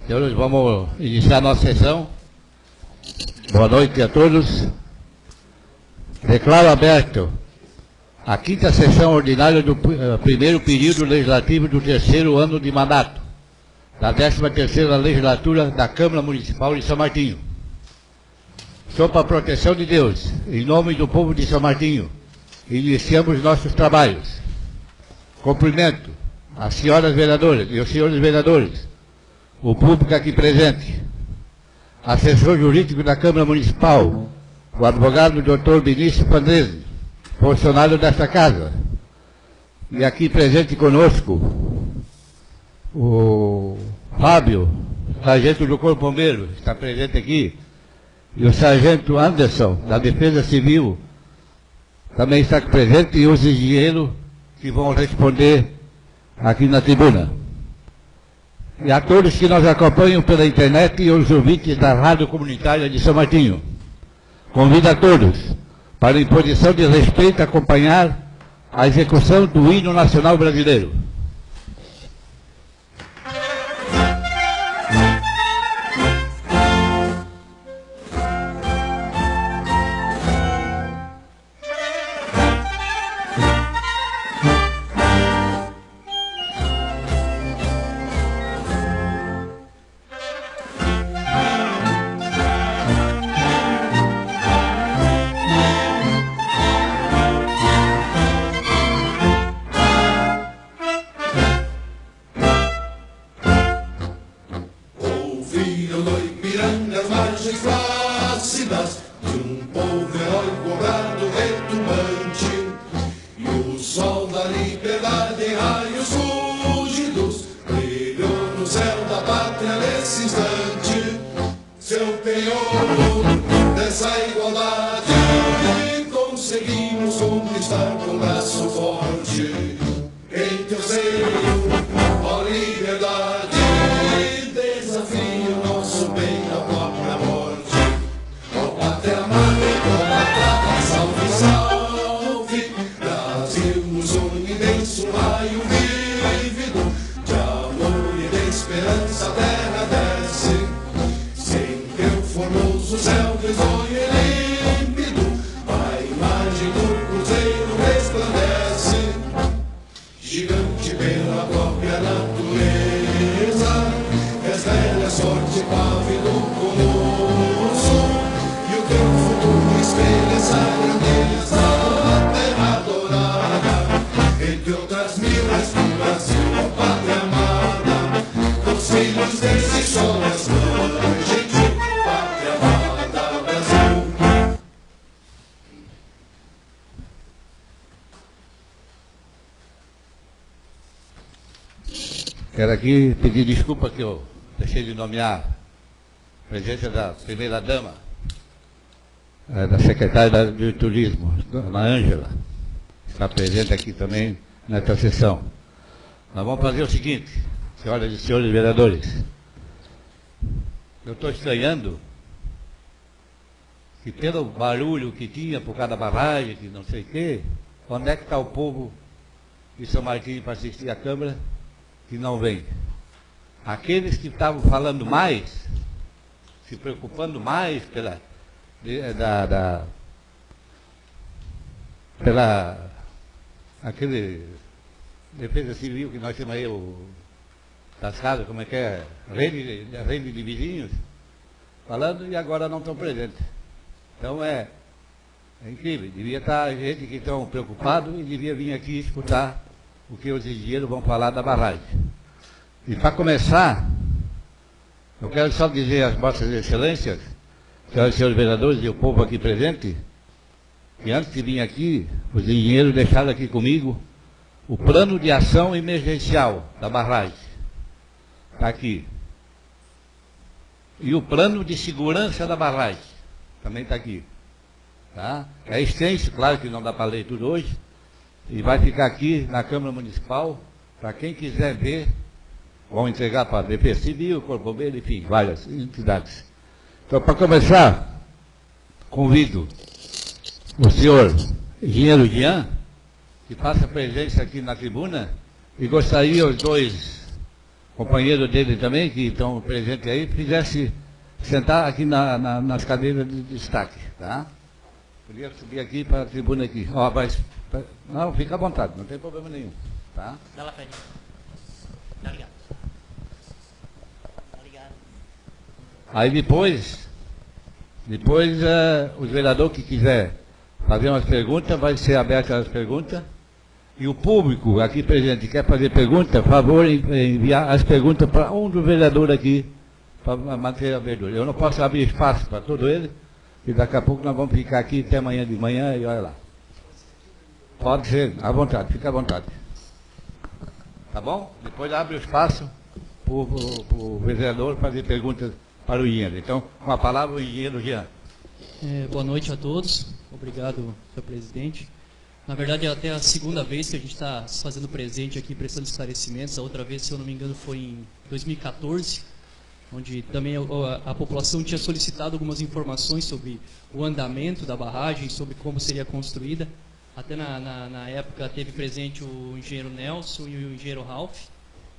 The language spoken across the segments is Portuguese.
Senhores, vamos iniciar nossa sessão. Boa noite a todos. Declaro aberto a quinta sessão ordinária do primeiro período legislativo do terceiro ano de mandato, da 13ª legislatura da Câmara Municipal de São Martinho. Sob a proteção de Deus, em nome do povo de São Martinho, iniciamos nossos trabalhos. Cumprimento as senhoras vereadoras e os senhores vereadores, o público aqui presente, assessor jurídico da Câmara Municipal, o advogado Dr. Benício Pandrese, funcionário desta casa, e aqui presente conosco o Fábio, sargento do Corpo Bombeiro, está presente aqui, e o sargento Anderson, da Defesa Civil, também está aqui presente, e os engenheiros que vão responder aqui na tribuna. E a todos que nos acompanham pela internet e os ouvintes da Rádio Comunitária de São Martinho. Convido a todos para, em posição de respeito, acompanhar a execução do hino nacional brasileiro. Quero aqui pedir desculpa que eu deixei de nomear a presença da primeira-dama, da secretária de Turismo, dona Ângela, que está presente aqui também nesta sessão. Nós vamos fazer o seguinte, senhoras e senhores vereadores. Eu estou estranhando que pelo barulho que tinha por causa da barragem, que não sei o quê, onde é que está o povo de São Martinho para assistir à Câmara? Que não vem. Aqueles que estavam falando mais, se preocupando mais pela aquele Defesa Civil que nós temos aí, o Tascado, como é que é? Rede de vizinhos, falando e agora não estão presentes. Então é incrível. Devia estar gente que estão preocupados e devia vir aqui escutar o que os engenheiros vão falar da barragem. E para começar, eu quero só dizer às vossas excelências, senhoras e senhores vereadores e o povo aqui presente, que antes de vir aqui, os engenheiros deixaram aqui comigo o plano de ação emergencial da barragem. Está aqui. E o plano de segurança da barragem também está aqui. Tá? É extenso, claro que não dá para ler tudo hoje, e vai ficar aqui na Câmara Municipal, para quem quiser ver, vão entregar para a Defesa Civil, Corpo Bombeiro, enfim, várias entidades. Então, para começar, convido o senhor engenheiro Jean, que faça presença aqui na tribuna, e gostaria os dois companheiros dele também, que estão presentes aí, fizesse sentar aqui nas cadeiras de destaque, tá? Podia subir aqui para a tribuna aqui. Ó, não, fica à vontade, não tem problema nenhum, tá? Dá lá, Fred. Tá ligado. Tá ligado. Aí depois os vereadores que quiser fazer umas perguntas, vai ser aberta as perguntas. E o público aqui presente quer fazer pergunta, favor enviar as perguntas para um dos vereadores aqui, para manter a verdura. Eu não posso abrir espaço para todo ele, e daqui a pouco nós vamos ficar aqui até amanhã de manhã e olha lá. Pode ser, à vontade, fica à vontade. Tá bom? Depois abre o espaço para o vereador fazer perguntas para o engenheiro. Então, com a palavra o engenheiro Jean. Boa noite a todos. Obrigado, senhor presidente. Na verdade, é até a segunda vez que a gente está se fazendo presente aqui, prestando esclarecimentos. A outra vez, se eu não me engano, foi em 2014, onde também a população tinha solicitado algumas informações sobre o andamento da barragem, sobre como seria construída. Até na época teve presente o engenheiro Nelson e o engenheiro Ralph,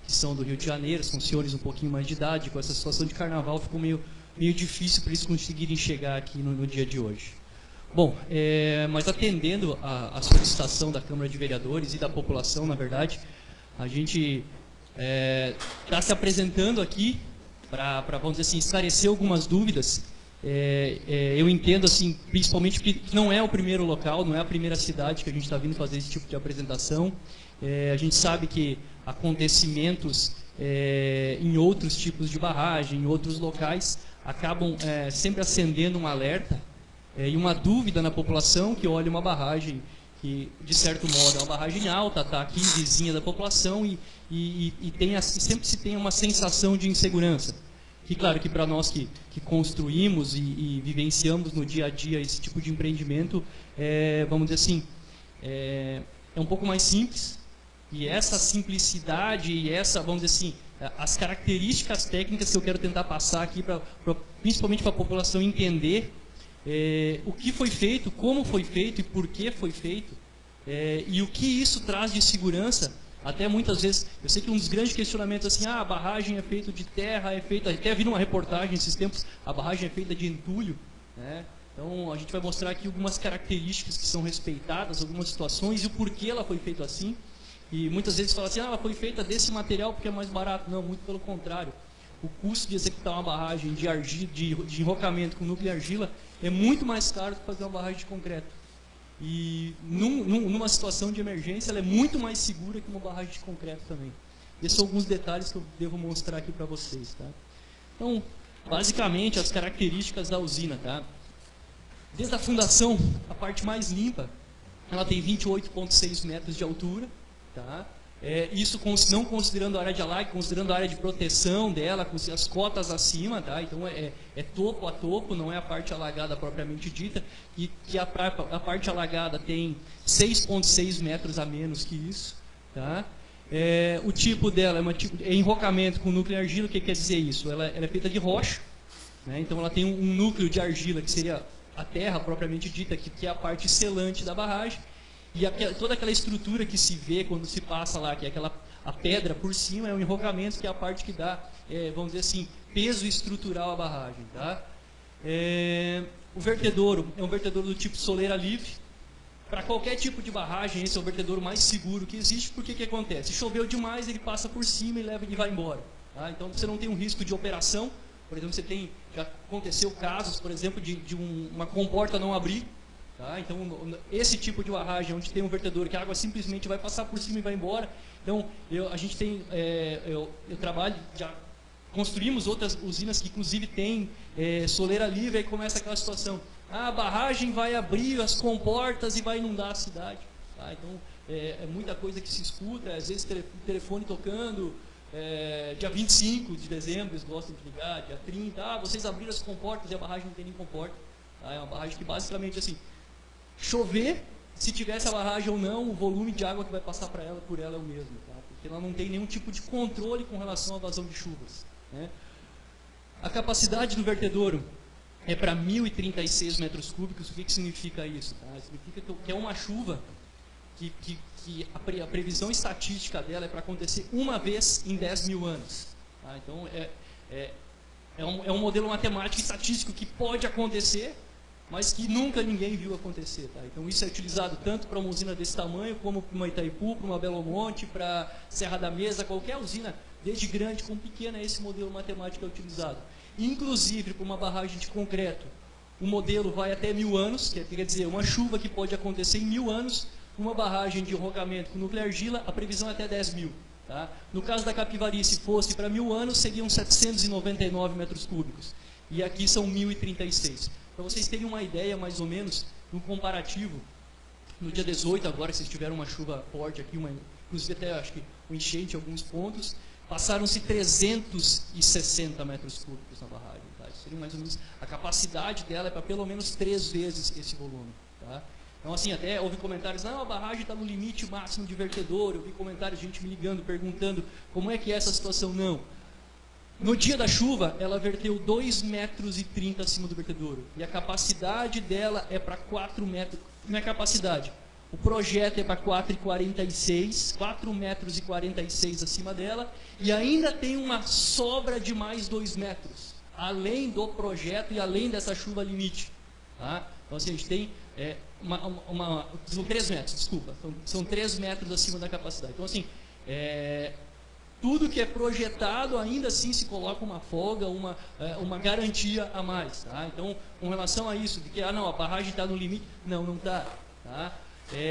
que são do Rio de Janeiro, são senhores um pouquinho mais de idade. Com essa situação de carnaval ficou meio difícil para eles conseguirem chegar aqui no dia de hoje. Bom, mas atendendo a solicitação da Câmara de Vereadores e da população, na verdade, a gente está se apresentando aqui para, vamos dizer assim, esclarecer algumas dúvidas. Eu entendo, assim, principalmente que não é o primeiro local, não é a primeira cidade que a gente está vindo fazer esse tipo de apresentação. A gente sabe que acontecimentos em outros tipos de barragem, em outros locais, acabam sempre acendendo um alerta e uma dúvida na população que olha uma barragem que, de certo modo, é uma barragem alta, está aqui vizinha da população e sempre se tem uma sensação de insegurança. Que, claro, que para nós que construímos e vivenciamos no dia a dia esse tipo de empreendimento, vamos dizer assim, é um pouco mais simples. E essa simplicidade e essa, vamos dizer assim, as características técnicas que eu quero tentar passar aqui, principalmente para a população entender o que foi feito, como foi feito e por que foi feito, e o que isso traz de segurança. Até muitas vezes, eu sei que um dos grandes questionamentos assim, a barragem é feita de terra, até vi numa reportagem esses tempos, a barragem é feita de entulho, né? Então a gente vai mostrar aqui algumas características que são respeitadas, algumas situações e o porquê ela foi feita assim. E muitas vezes fala assim, ela foi feita desse material porque é mais barato. Não, muito pelo contrário. O custo de executar uma barragem de enrocamento com núcleo e argila é muito mais caro do que fazer uma barragem de concreto. E numa situação de emergência, ela é muito mais segura que uma barragem de concreto também. Esses são alguns detalhes que eu devo mostrar aqui para vocês. Tá? Então, basicamente, as características da usina. Tá? Desde a fundação, a parte mais limpa, ela tem 28,6 metros de altura. Tá? Isso não considerando a área de alague, considerando a área de proteção dela, com as cotas acima, tá? Então é topo a topo, não é a parte alagada propriamente dita, e que a parte alagada tem 6,6 metros a menos que isso. Tá? O tipo dela é enrocamento com núcleo de argila. O que quer dizer isso? Ela é feita de rocha, né? Então ela tem um núcleo de argila, que seria a terra propriamente dita, que é a parte selante da barragem. E toda aquela estrutura que se vê quando se passa lá, que é a pedra por cima, é um enrocamento, que é a parte que dá, vamos dizer assim, peso estrutural à barragem. Tá? O vertedouro é um vertedouro do tipo soleira livre. Para qualquer tipo de barragem, esse é o vertedouro mais seguro que existe, porque o que acontece? Se choveu demais, ele passa por cima e vai embora. Tá? Então você não tem um risco de operação. Por exemplo, já aconteceu casos, por exemplo, de uma comporta não abrir. Tá? Então, esse tipo de barragem, onde tem um vertedor que a água simplesmente vai passar por cima e vai embora. Então, eu trabalho, já construímos outras usinas que inclusive tem soleira livre, aí começa aquela situação. A barragem vai abrir as comportas e vai inundar a cidade. Tá? Então, é muita coisa que se escuta, às vezes telefone tocando, dia 25 de dezembro eles gostam de ligar, dia 30, vocês abriram as comportas e a barragem não tem nem comporta. Tá? É uma barragem que basicamente assim, chover, se tivesse a barragem ou não, o volume de água que vai passar por ela é o mesmo, tá? Porque ela não tem nenhum tipo de controle com relação à vazão de chuvas. Né? A capacidade do vertedouro é para 1.036 metros cúbicos. O que significa isso? Tá? Significa que é uma chuva a previsão estatística dela é para acontecer uma vez em 10 mil anos. Tá? Então, é um modelo matemático e estatístico que pode acontecer, mas que nunca ninguém viu acontecer. Tá? Então, isso é utilizado tanto para uma usina desse tamanho, como para uma Itaipu, para uma Belo Monte, para Serra da Mesa, qualquer usina, desde grande como pequena, esse modelo matemático é utilizado. Inclusive, para uma barragem de concreto, o modelo vai até 1000 anos, quer dizer, uma chuva que pode acontecer em 1000 anos, uma barragem de enrogamento com núcleo argila, a previsão é até 10 mil. Tá? No caso da Capivari, se fosse para 1000 anos, seriam 799 metros cúbicos. E aqui são 1036. Para vocês terem uma ideia, mais ou menos, no comparativo, no dia 18, agora, vocês tiveram uma chuva forte aqui, inclusive até acho que um enchente em alguns pontos, passaram-se 360 metros cúbicos na barragem. Tá? Isso seria mais ou menos, a capacidade dela é para pelo menos 3 vezes esse volume. Tá? Então, assim, até houve comentários, não, a barragem está no limite máximo de vertedor. Eu vi comentários de gente me ligando, perguntando como é que é essa situação. Não. No dia da chuva, ela verteu 2,30 metros acima do vertedouro. E a capacidade dela é para 4 metros. Não é capacidade. O projeto é para 4,46, 4,46 metros acima dela. E ainda tem uma sobra de mais 2 metros. Além do projeto e além dessa chuva limite. Tá? Então, assim, a gente tem... são 3 metros, desculpa. São 3 metros acima da capacidade. Então, assim... tudo que é projetado, ainda assim se coloca uma folga, uma garantia a mais. Tá? Então, com relação a isso, de que a barragem está no limite, não está. Tá?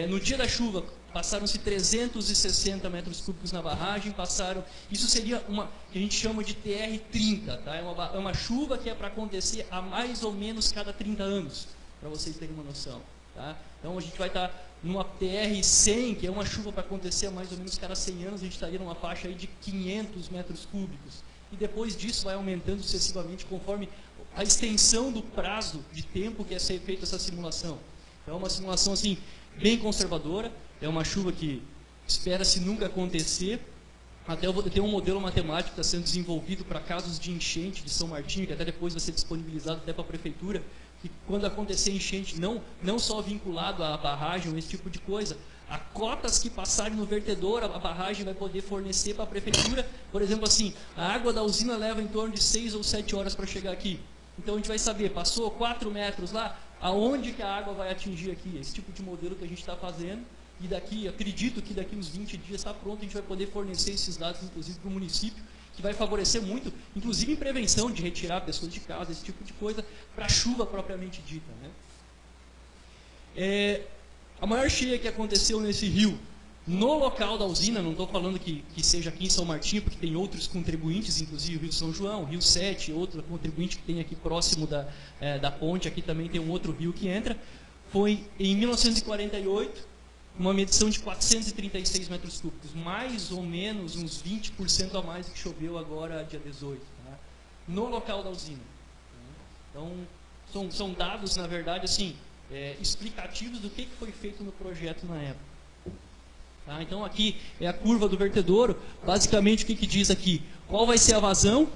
No dia da chuva, passaram-se 360 metros cúbicos na barragem, isso seria uma que a gente chama de TR30. Tá? É uma chuva que é para acontecer a mais ou menos cada 30 anos, para vocês terem uma noção. Tá? Então, a gente vai estar... numa TR100, que é uma chuva para acontecer a mais ou menos cada 100 anos, a gente estaria numa faixa aí de 500 metros cúbicos. E depois disso vai aumentando sucessivamente conforme a extensão do prazo de tempo que é ser feita essa simulação. Então é uma simulação assim, bem conservadora, é uma chuva que espera-se nunca acontecer. Até tem um modelo matemático que está sendo desenvolvido para casos de enchente de São Martinho, que até depois vai ser disponibilizado até para a prefeitura, que quando acontecer enchente, não só vinculado à barragem ou esse tipo de coisa, a cotas que passarem no vertedor, a barragem vai poder fornecer para a prefeitura. Por exemplo, assim, a água da usina leva em torno de 6 ou 7 horas para chegar aqui. Então a gente vai saber, passou 4 metros lá, aonde que a água vai atingir aqui? Esse tipo de modelo que a gente está fazendo. E daqui, acredito que daqui uns 20 dias está pronto, a gente vai poder fornecer esses dados, inclusive, para o município, que vai favorecer muito, inclusive em prevenção de retirar pessoas de casa, esse tipo de coisa, para a chuva propriamente dita. Né? A maior cheia que aconteceu nesse rio, no local da usina, não estou falando que seja aqui em São Martinho, porque tem outros contribuintes, inclusive o Rio São João, o Rio 7, outro contribuinte que tem aqui próximo da ponte, aqui também tem um outro rio que entra, foi em 1948, uma medição de 436 metros cúbicos, mais ou menos uns 20% a mais que choveu agora dia 18, tá? No local da usina. Então, são dados, na verdade, assim, explicativos do que foi feito no projeto na época. Tá? Então, aqui é a curva do vertedouro, basicamente o que diz aqui? Qual vai ser a vazão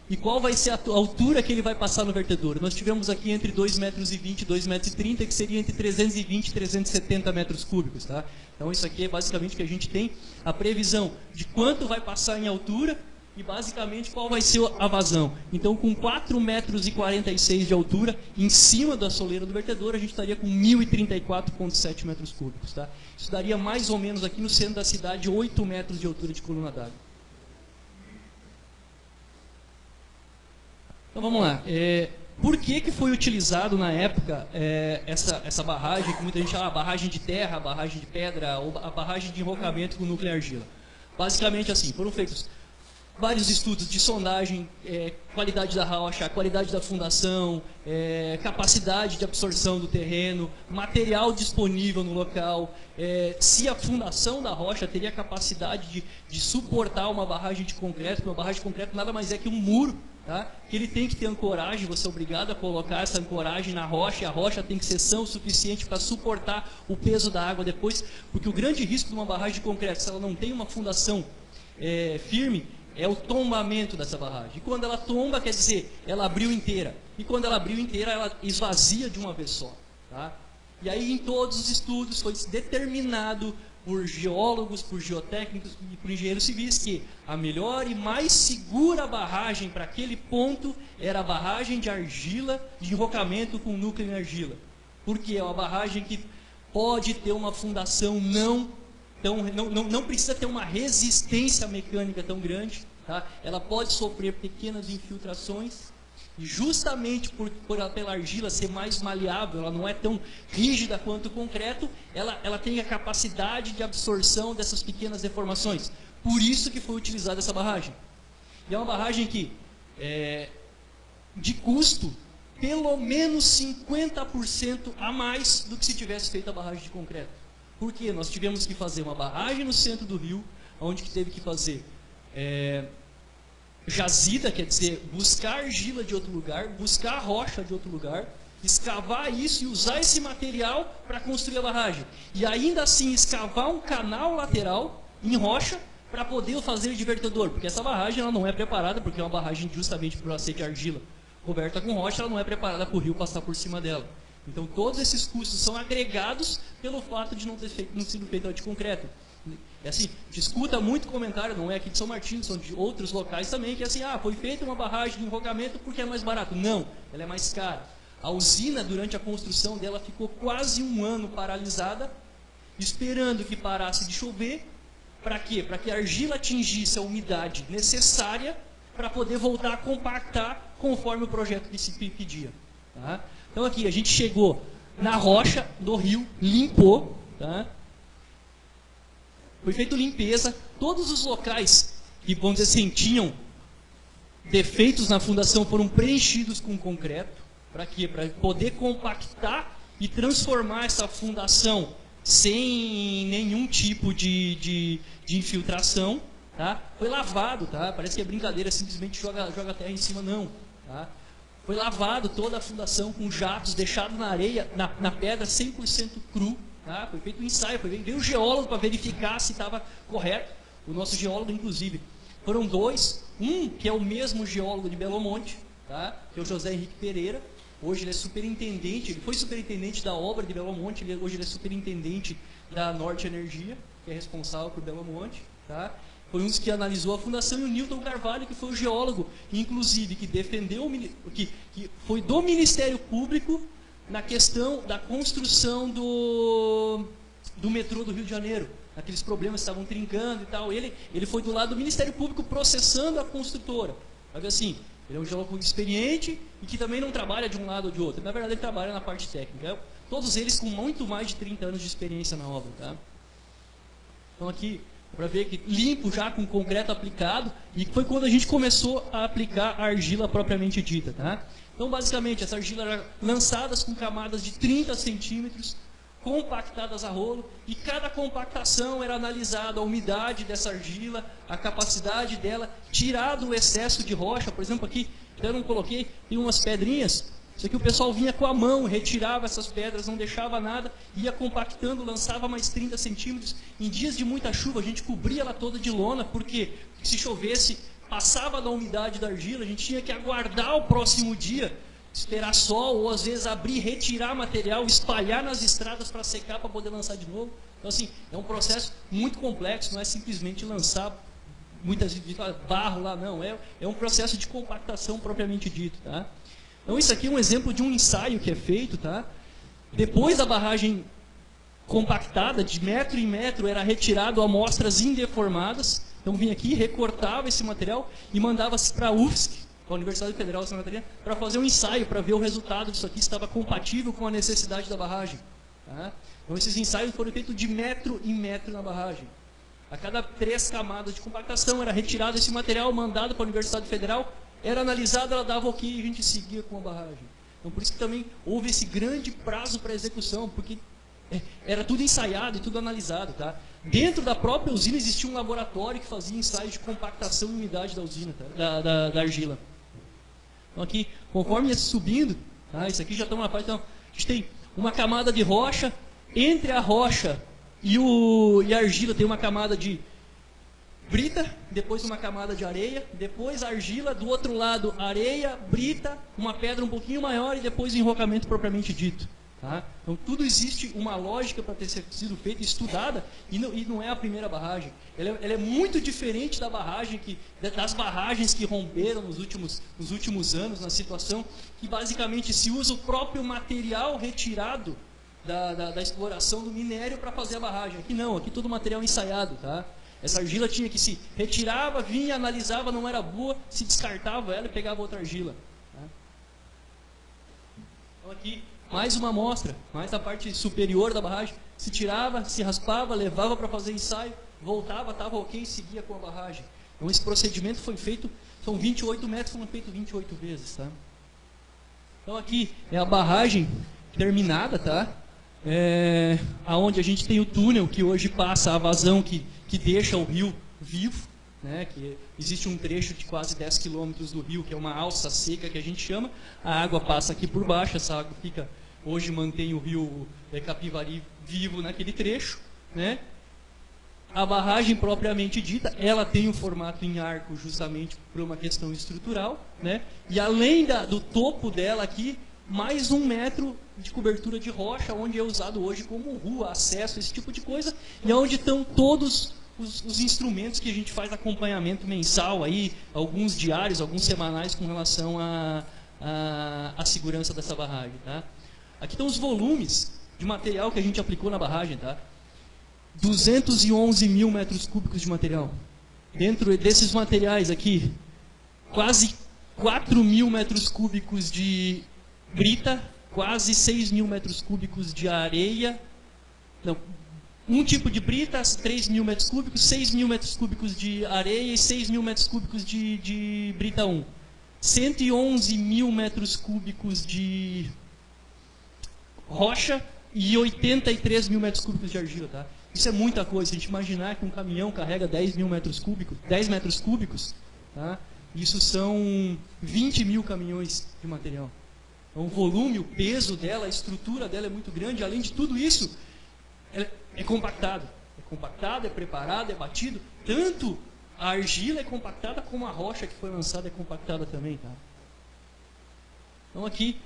e qual vai ser a altura que ele vai passar no vertedouro. Nós tivemos aqui entre 2,20 metros e 2,30 metros, que seria entre 320 e 370 metros cúbicos. Tá? Então isso aqui é basicamente o que a gente tem, a previsão de quanto vai passar em altura e basicamente qual vai ser a vazão. Então com 4,46 metros de altura, em cima da soleira do vertedouro, a gente estaria com 1.034,7 metros cúbicos. Tá? Isso daria mais ou menos aqui no centro da cidade 8 metros de altura de coluna d'água. Então vamos lá. Por que foi utilizado na época essa barragem, que muita gente fala, a barragem de terra, a barragem de pedra, ou a barragem de enrocamento com núcleo argila? Basicamente assim, foram feitos vários estudos de sondagem, qualidade da rocha, qualidade da fundação, capacidade de absorção do terreno, material disponível no local, se a fundação da rocha teria capacidade de suportar uma barragem de concreto, porque uma barragem de concreto nada mais é que um muro, tá? Que ele tem que ter ancoragem, você é obrigado a colocar essa ancoragem na rocha, e a rocha tem que ser sã o suficiente para suportar o peso da água depois, porque o grande risco de uma barragem de concreto, se ela não tem uma fundação firme, é o tombamento dessa barragem. E quando ela tomba, quer dizer, ela abriu inteira. E quando ela abriu inteira, ela esvazia de uma vez só. Tá? E aí, em todos os estudos, foi determinado por geólogos, por geotécnicos e por engenheiros civis que a melhor e mais segura barragem para aquele ponto era a barragem de argila, de enrocamento com núcleo em argila. Porque é uma barragem que pode ter uma fundação não precisa ter uma resistência mecânica tão grande, tá? Ela pode sofrer pequenas infiltrações. E justamente pela argila ser mais maleável, ela não é tão rígida quanto o concreto, ela tem a capacidade de absorção dessas pequenas deformações. Por isso que foi utilizada essa barragem. E é uma barragem que, de custo, pelo menos 50% a mais do que se tivesse feito a barragem de concreto. Por quê? Nós tivemos que fazer uma barragem no centro do rio, onde que teve que fazer... jazida, quer dizer, buscar argila de outro lugar, buscar rocha de outro lugar, escavar isso e usar esse material para construir a barragem. E ainda assim escavar um canal lateral em rocha para poder fazer o divertidor, porque essa barragem ela não é preparada, porque é uma barragem justamente por ser de argila coberta com rocha, ela não é preparada para o rio passar por cima dela. Então todos esses custos são agregados pelo fato de não ter sido feito de concreto. É assim, escuta muito comentário, não é aqui de São Martinho, são de outros locais também, que é assim, foi feita uma barragem de enrogamento porque é mais barato. Não, ela é mais cara. A usina, durante a construção dela, ficou quase um ano paralisada, esperando que parasse de chover. Para quê? Para que a argila atingisse a umidade necessária para poder voltar a compactar conforme o projeto que se pedia. Tá? Então aqui, a gente chegou na rocha do rio, limpou, tá? Foi feita limpeza, todos os locais que, vamos dizer assim, tinham defeitos na fundação foram preenchidos com concreto. Para quê? Para poder compactar e transformar essa fundação sem nenhum tipo de infiltração. Tá? Foi lavado, tá? Parece que é brincadeira, simplesmente joga a terra em cima, não. Tá? Foi lavado toda a fundação com jatos, deixado na areia, na pedra 100% cru. Tá? Foi feito um ensaio, veio o geólogo para verificar se estava correto. O nosso geólogo, inclusive, foram dois. Um que é o mesmo geólogo de Belo Monte, tá? Que é o José Henrique Pereira. Hoje ele é superintendente, ele foi superintendente da obra de Belo Monte, hoje ele é superintendente da Norte Energia, que é responsável por Belo Monte. Tá? Foi um dos que analisou a fundação, e o Newton Carvalho, que foi o geólogo, inclusive, que defendeu, que foi do Ministério Público na questão da construção do metrô do Rio de Janeiro. Aqueles problemas que estavam trincando e tal. Ele foi do lado do Ministério Público processando a construtora. Vai ver assim, ele é um geólogo experiente e que também não trabalha de um lado ou de outro. Na verdade, ele trabalha na parte técnica. Todos eles com muito mais de 30 anos de experiência na obra. Tá? Então aqui, para ver que limpo já com concreto aplicado, e foi quando a gente começou a aplicar a argila propriamente dita. Tá? Então, basicamente, essa argila era lançadas com camadas de 30 centímetros, compactadas a rolo, e cada compactação era analisada a umidade dessa argila, a capacidade dela, tirado o excesso de rocha. Por exemplo, aqui, eu não coloquei, tem umas pedrinhas, isso aqui o pessoal vinha com a mão, retirava essas pedras, não deixava nada, ia compactando, lançava mais 30 centímetros. Em dias de muita chuva, a gente cobria ela toda de lona, porque se chovesse, passava da umidade da argila, a gente tinha que aguardar o próximo dia, esperar sol, ou às vezes abrir, retirar material, espalhar nas estradas para secar, para poder lançar de novo. Então assim, é um processo muito complexo, não é simplesmente lançar muitas vezes barro lá, não. É um processo de compactação propriamente dito. Tá? Então isso aqui é um exemplo de um ensaio que é feito. Tá? Depois da barragem compactada, de metro em metro, era retirado amostras indeformadas. Então vinha aqui, recortava esse material e mandava para a UFSC, para a Universidade Federal de Santa Catarina, para fazer um ensaio, para ver o resultado disso aqui, se estava compatível com a necessidade da barragem. Tá? Então esses ensaios foram feitos de metro em metro na barragem. A cada 3 camadas de compactação era retirado esse material, mandado para a Universidade Federal, era analisado, ela dava ok e a gente seguia com a barragem. Então por isso que também houve esse grande prazo para execução, porque era tudo ensaiado e tudo analisado. Tá? Dentro da própria usina existia um laboratório que fazia ensaios de compactação e umidade da usina, tá? da argila. Então aqui, conforme ia subindo, tá? Isso aqui já está uma parte. Então, a gente tem uma camada de rocha, entre a rocha e a argila tem uma camada de brita, depois uma camada de areia, depois a argila, do outro lado areia, brita, uma pedra um pouquinho maior e depois o enrocamento propriamente dito. Tá? Então, tudo existe uma lógica para ter sido feita, estudada, e não é a primeira barragem. Ela é muito diferente das barragens que romperam nos últimos anos, na situação que basicamente se usa o próprio material retirado da exploração do minério para fazer a barragem. Aqui não, aqui todo o material ensaiado. Tá? Essa argila tinha que se retirava, vinha, analisava, não era boa, se descartava ela e pegava outra argila. Tá? Então aqui mais uma amostra, mais a parte superior da barragem, se tirava, se raspava, levava para fazer ensaio, voltava, estava ok e seguia com a barragem. Então esse procedimento foi feito, são 28 metros, foram feitos 28 vezes. Tá? Então aqui é a barragem terminada, tá? Aonde a gente tem o túnel que hoje passa a vazão que deixa o rio vivo, né? Que existe um trecho de quase 10 quilômetros do rio, que é uma alça seca que a gente chama, a água passa aqui por baixo, essa água hoje mantém o rio Capivari vivo naquele trecho, né? A barragem propriamente dita, ela tem um formato em arco justamente por uma questão estrutural, né? E além do topo dela aqui, mais 1 metro de cobertura de rocha, onde é usado hoje como rua, acesso, esse tipo de coisa, e onde estão todos os instrumentos que a gente faz acompanhamento mensal, aí, alguns diários, alguns semanais com relação à segurança dessa barragem. Tá? Aqui estão os volumes de material que a gente aplicou na barragem. Tá? 211 mil metros cúbicos de material. Dentro desses materiais aqui, quase 4 mil metros cúbicos de brita, quase 6 mil metros cúbicos de areia, não, um tipo de brita, 3 mil metros cúbicos, 6 mil metros cúbicos de areia e 6 mil metros cúbicos de brita 1. 111 mil metros cúbicos de rocha e 83 mil metros cúbicos de argila. Tá? Isso é muita coisa. Se a gente imaginar que um caminhão carrega 10 mil metros cúbicos, 10 metros cúbicos, tá? Isso são 20 mil caminhões de material. Então, o volume, o peso dela, a estrutura dela é muito grande. Além de tudo isso, é compactado. É compactado, é preparado, é batido. Tanto a argila é compactada, como a rocha que foi lançada é compactada também. Tá? Então aqui,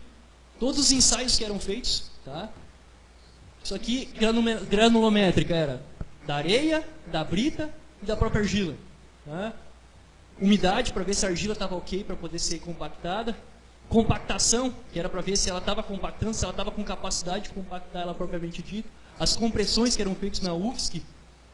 todos os ensaios que eram feitos, tá? Isso aqui, granulométrica, era da areia, da brita e da própria argila. Tá? Umidade, para ver se a argila estava ok para poder ser compactada. Compactação, que era para ver se ela estava compactando, se ela estava com capacidade de compactar ela propriamente dita. As compressões que eram feitas na UFSC,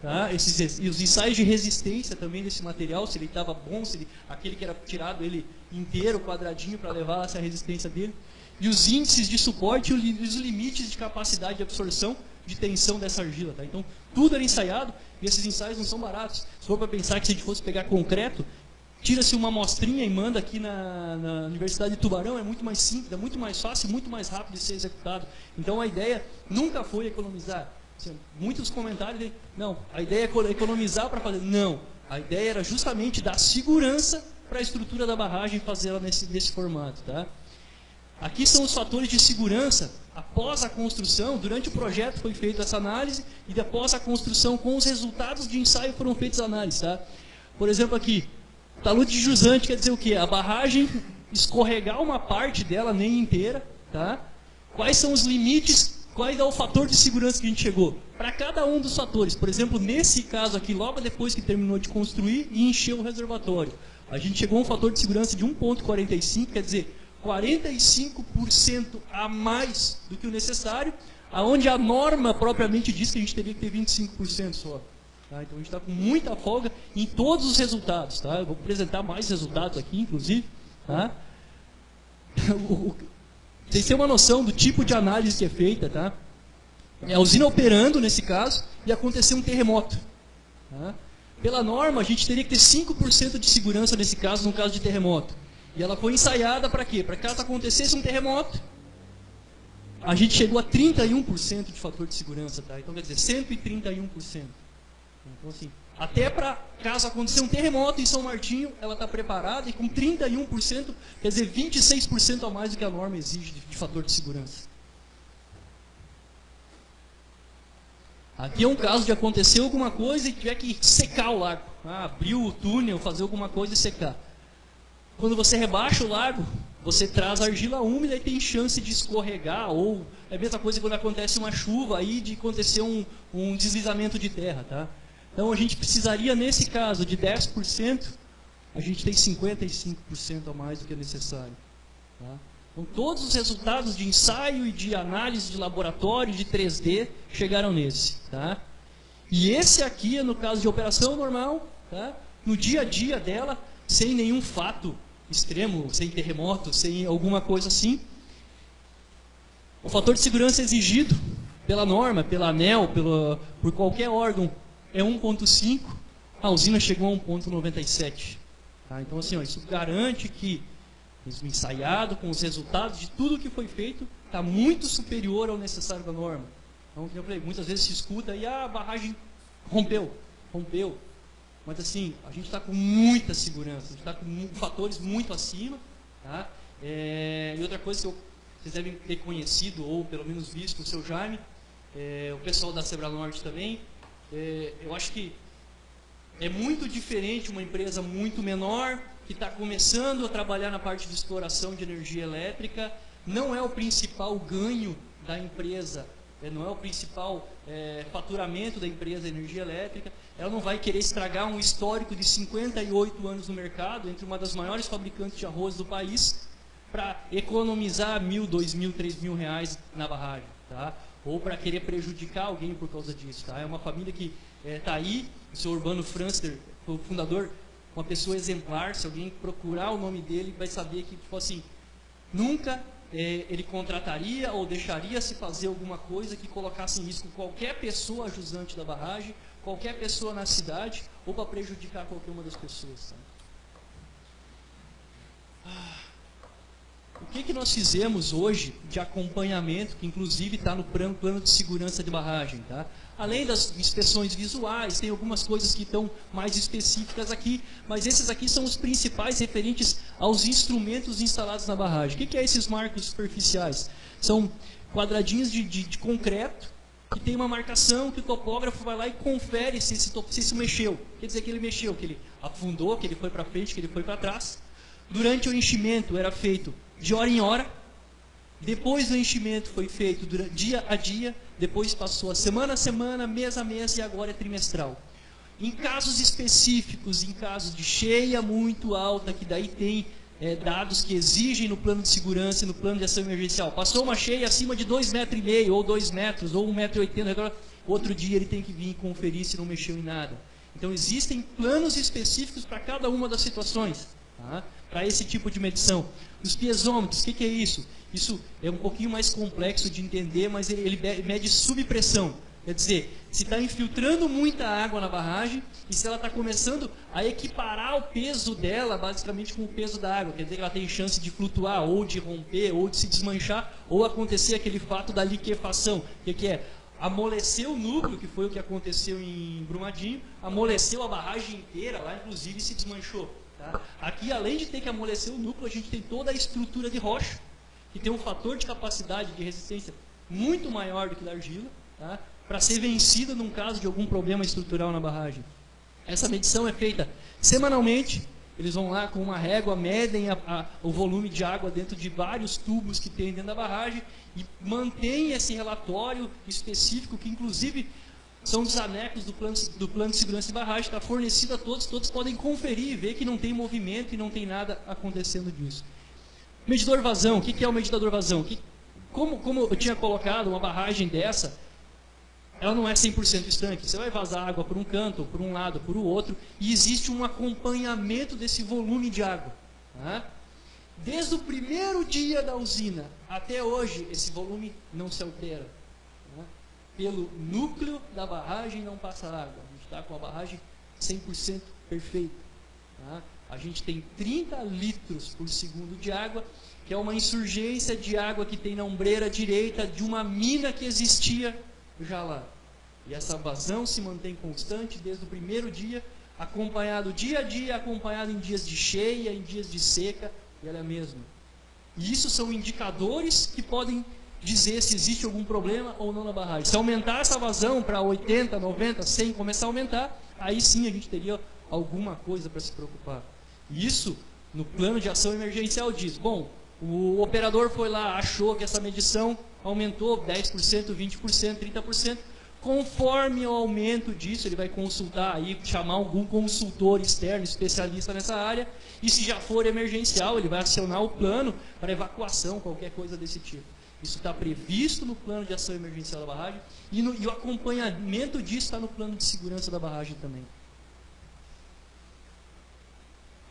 tá? E os ensaios de resistência também desse material, se ele estava bom, se aquele que era tirado ele inteiro, quadradinho, para levar essa resistência dele. E os índices de suporte e os limites de capacidade de absorção de tensão dessa argila. Tá? Então, tudo era ensaiado, e esses ensaios não são baratos. Se for para pensar que se a gente fosse pegar concreto, tira-se uma amostrinha e manda aqui na Universidade de Tubarão, é muito mais simples, é muito mais fácil, muito mais rápido de ser executado. Então a ideia nunca foi economizar. Muitos comentários, não, a ideia é economizar para fazer. Não, a ideia era justamente dar segurança para a estrutura da barragem e fazê-la nesse formato. Tá? Aqui são os fatores de segurança. Após a construção, durante o projeto foi feita essa análise, e após a construção, com os resultados de ensaio, foram feitas análises. Tá? Por exemplo, aqui, talude de jusante quer dizer o quê? A barragem escorregar uma parte dela, nem inteira. Tá? Quais são os limites, qual é o fator de segurança que a gente chegou? Para cada um dos fatores. Por exemplo, nesse caso aqui, logo depois que terminou de construir e encheu o reservatório, a gente chegou a um fator de segurança de 1,45, quer dizer, 45% a mais do que o necessário, aonde a norma propriamente diz que a gente teria que ter 25% só. Tá? Então a gente está com muita folga em todos os resultados. Tá? Eu vou apresentar mais resultados aqui, inclusive. Tá? Vocês têm uma noção do tipo de análise que é feita. Tá? É a usina operando, nesse caso, e acontecer um terremoto. Tá? Pela norma, a gente teria que ter 5% de segurança nesse caso, no caso de terremoto. E ela foi ensaiada para quê? Para que caso acontecesse um terremoto, a gente chegou a 31% de fator de segurança. Tá? Então, quer dizer, 131%. Então, assim, até para caso acontecer um terremoto em São Martinho, ela está preparada, e com 31%, quer dizer, 26% a mais do que a norma exige de fator de segurança. Aqui é um caso de acontecer alguma coisa e tiver que secar o lago. Abrir o túnel, fazer alguma coisa e secar. Quando você rebaixa o lago, você traz argila úmida e tem chance de escorregar, ou é a mesma coisa quando acontece uma chuva aí de acontecer um deslizamento de terra, tá? Então a gente precisaria, nesse caso, de 10%, a gente tem 55% a mais do que é necessário. Tá? Então todos os resultados de ensaio e de análise de laboratório, de 3D, chegaram nesse. Tá? E esse aqui é no caso de operação normal, tá? No dia a dia dela, sem nenhum fato extremo, sem terremoto, sem alguma coisa assim. O fator de segurança exigido pela norma, pela ANEEL, por qualquer órgão, é 1,5. A usina chegou a 1,97. Tá? Então, assim, ó, isso garante que, mesmo ensaiado, com os resultados de tudo que foi feito, está muito superior ao necessário da norma. Então, como eu falei, muitas vezes se escuta e a barragem rompeu. Mas assim, a gente está com muita segurança, a gente está com fatores muito acima. Tá? E outra coisa que vocês devem ter conhecido, ou pelo menos visto, o seu Jaime, o pessoal da Sebranorte também, eu acho que é muito diferente uma empresa muito menor, que está começando a trabalhar na parte de exploração de energia elétrica, não é o principal ganho da empresa, não é o principal faturamento da empresa energia elétrica. Ela não vai querer estragar um histórico de 58 anos no mercado, entre uma das maiores fabricantes de arroz do país, para economizar R$1.000, R$2.000, R$3.000 reais na barragem, tá? Ou para querer prejudicar alguém por causa disso. Tá? É uma família que está aí, o seu Urbano Franster, o fundador, uma pessoa exemplar. Se alguém procurar o nome dele, vai saber que, tipo assim, nunca ele contrataria ou deixaria se fazer alguma coisa que colocasse em risco qualquer pessoa jusante da barragem, qualquer pessoa na cidade, ou para prejudicar qualquer uma das pessoas. Tá? O que nós fizemos hoje de acompanhamento, que inclusive está no plano de segurança de barragem, tá? Além das inspeções visuais, tem algumas coisas que estão mais específicas aqui, mas esses aqui são os principais referentes aos instrumentos instalados na barragem. O que é esses marcos superficiais? São quadradinhos de concreto, que tem uma marcação que o topógrafo vai lá e confere se isso mexeu. Quer dizer que ele mexeu, que ele afundou, que ele foi para frente, que ele foi para trás. Durante o enchimento era feito de hora em hora. Depois do enchimento foi feito dia a dia. Depois passou a semana, mês a mês, e agora é trimestral. Em casos específicos, em casos de cheia muito alta, que daí tem dados que exigem no plano de segurança e no plano de ação emergencial. Passou uma cheia acima de 2,5 metros, ou 2 metros, ou 1,80 m, outro dia ele tem que vir conferir se não mexeu em nada. Então existem planos específicos para cada uma das situações, tá? Para esse tipo de medição. Os piezômetros, o que é isso? Isso é um pouquinho mais complexo de entender, mas ele mede subpressão. Quer dizer, se está infiltrando muita água na barragem e se ela está começando a equiparar o peso dela basicamente com o peso da água. Quer dizer que ela tem chance de flutuar, ou de romper, ou de se desmanchar, ou acontecer aquele fato da liquefação. Que é? Amoleceu o núcleo, que foi o que aconteceu em Brumadinho, amoleceu a barragem inteira lá, inclusive se desmanchou. Tá? Aqui, além de ter que amolecer o núcleo, a gente tem toda a estrutura de rocha, que tem um fator de capacidade de resistência muito maior do que da argila, tá? Para ser vencida num caso de algum problema estrutural na barragem. Essa medição é feita semanalmente. Eles vão lá com uma régua, medem o volume de água dentro de vários tubos que tem dentro da barragem e mantêm esse relatório específico, que inclusive são dos anexos do plano de segurança de barragem, está fornecido a todos, todos podem conferir e ver que não tem movimento e não tem nada acontecendo disso. Medidor vazão, o que é o medidor vazão? Como eu tinha colocado, uma barragem dessa, ela não é 100% estanque. Você vai vazar água por um canto, ou por um lado, ou por outro, e existe um acompanhamento desse volume de água. Tá? Desde o primeiro dia da usina até hoje, esse volume não se altera. Tá? Pelo núcleo da barragem não passa água. A gente está com a barragem 100% perfeita. Tá? A gente tem 30 litros por segundo de água, que é uma insurgência de água que tem na ombreira direita de uma mina que existia já lá. E essa vazão se mantém constante desde o primeiro dia, acompanhado dia a dia, acompanhado em dias de cheia, em dias de seca, e ela é a mesma. E isso são indicadores que podem dizer se existe algum problema ou não na barragem. Se aumentar essa vazão para 80, 90, 100, começar a aumentar, aí sim a gente teria alguma coisa para se preocupar. E isso, no plano de ação emergencial, diz, bom, O operador foi lá, achou que essa medição aumentou 10%, 20%, 30%. Conforme o aumento disso, ele vai consultar aí, chamar algum consultor externo, especialista nessa área, e se já for emergencial, ele vai acionar o plano para evacuação, qualquer coisa desse tipo. Isso está previsto no plano de ação emergencial da barragem, e o acompanhamento disso está no plano de segurança da barragem também.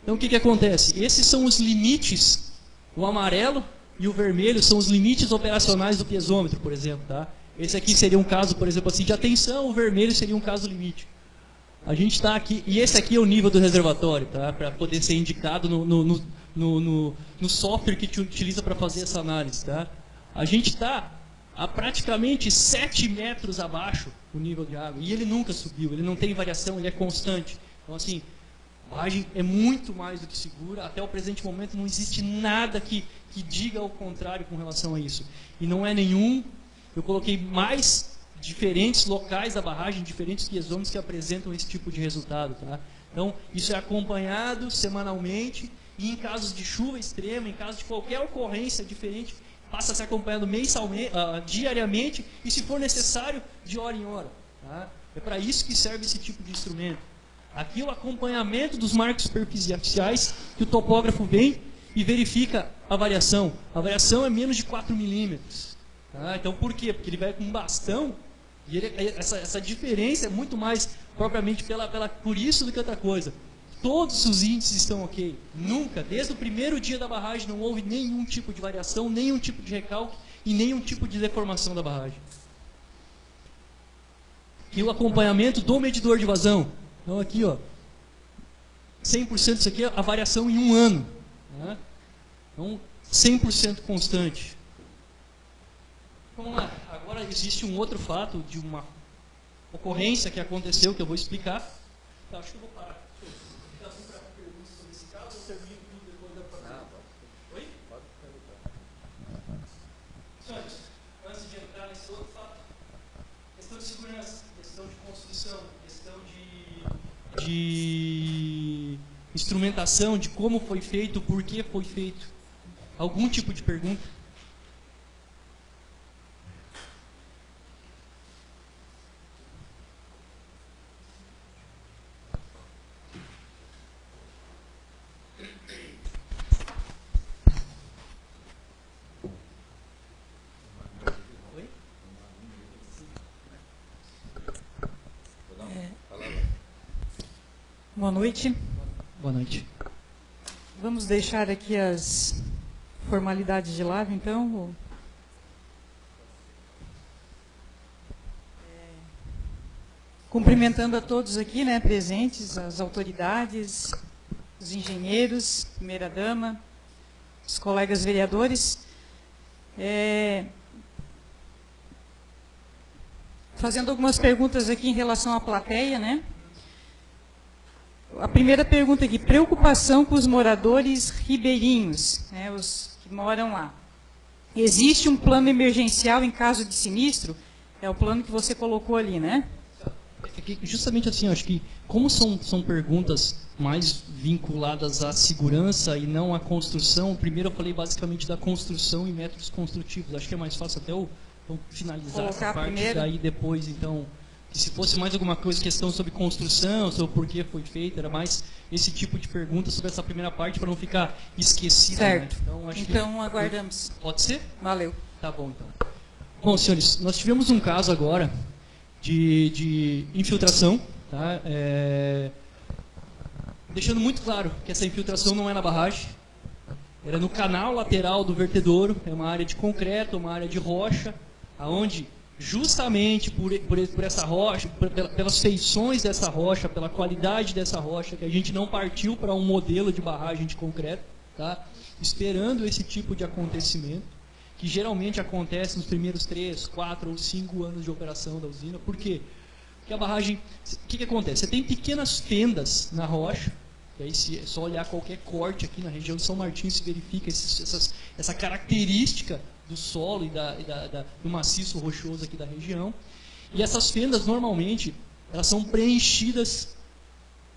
Então o que acontece? Esses são os limites, o amarelo e o vermelho são os limites operacionais do piezômetro, por exemplo, tá? Esse aqui seria um caso, por exemplo, assim, de atenção, o vermelho seria um caso limite. A gente está aqui, e esse aqui é o nível do reservatório, tá? Para poder ser indicado no software que te utiliza para fazer essa análise, tá? A gente está a praticamente 7 metros abaixo do nível de água, e ele nunca subiu, ele não tem variação, ele é constante. Então, assim, a barragem é muito mais do que segura, até o presente momento não existe nada que diga o contrário com relação a isso. E não é nenhum... Eu coloquei mais diferentes locais da barragem, diferentes piezômetros que apresentam esse tipo de resultado. Tá? Então, isso é acompanhado semanalmente e em casos de chuva extrema, em caso de qualquer ocorrência diferente, passa a ser acompanhado mensalmente, diariamente e, se for necessário, de hora em hora. Tá? É para isso que serve esse tipo de instrumento. Aqui o acompanhamento dos marcos superficiais que o topógrafo vem e verifica a variação. A variação é menos de 4 milímetros. Ah, então por quê? Porque ele vai com um bastão e essa diferença é muito mais propriamente por isso do que outra coisa. Todos os índices estão ok. Nunca, desde o primeiro dia da barragem, não houve nenhum tipo de variação, nenhum tipo de recalque e nenhum tipo de deformação da barragem. E o acompanhamento do medidor de vazão. Então aqui, ó, 100% disso aqui é a variação em um ano. Tá? Então, 100% constante. Vamos lá, agora existe um outro fato de uma ocorrência que aconteceu, que eu vou explicar. Tá, acho que eu vou parar. Fica assim para perguntas sobre esse caso, eu termino tudo depois da próxima. Oi? Pode perguntar. Senhores, antes de entrar nesse outro fato, questão de segurança, questão de construção, questão de instrumentação, de como foi feito, por que foi feito. Algum tipo de pergunta? Boa noite. Boa noite. Vamos deixar aqui as formalidades de lado, então. Cumprimentando a todos aqui, né, presentes, as autoridades, os engenheiros, primeira-dama, os colegas vereadores. Fazendo algumas perguntas aqui em relação à plateia, né? A primeira pergunta aqui, preocupação com os moradores ribeirinhos, né, os que moram lá. Existe um plano emergencial em caso de sinistro? É o plano que você colocou ali, né? Justamente assim, acho que como são perguntas mais vinculadas à segurança e não à construção, primeiro eu falei basicamente da construção e métodos construtivos. Acho que é mais fácil até eu finalizar colocar essa parte, primeiro. daí depois, então... Se fosse mais alguma coisa, questão sobre construção, sobre por que foi feita, era mais esse tipo de pergunta sobre essa primeira parte para não ficar esquecida. Certo. Né? Então aguardamos. Pode ser? Valeu. Tá bom, então. Bom, senhores, nós tivemos um caso agora de infiltração, tá? Deixando muito claro que essa infiltração não é na barragem, era no canal lateral do vertedouro, é uma área de concreto, uma área de rocha, aonde justamente por essa rocha, pelas feições dessa rocha, pela qualidade dessa rocha, que a gente não partiu para um modelo de barragem de concreto, tá? Esperando esse tipo de acontecimento, que geralmente acontece nos primeiros 3, 4 ou 5 anos de operação da usina. Por quê? Porque a barragem, o que acontece? Você tem pequenas fendas na rocha, e aí se é só olhar qualquer corte aqui na região de São Martinho, se verifica essa característica do solo e do maciço rochoso aqui da região. E essas fendas, normalmente, elas são preenchidas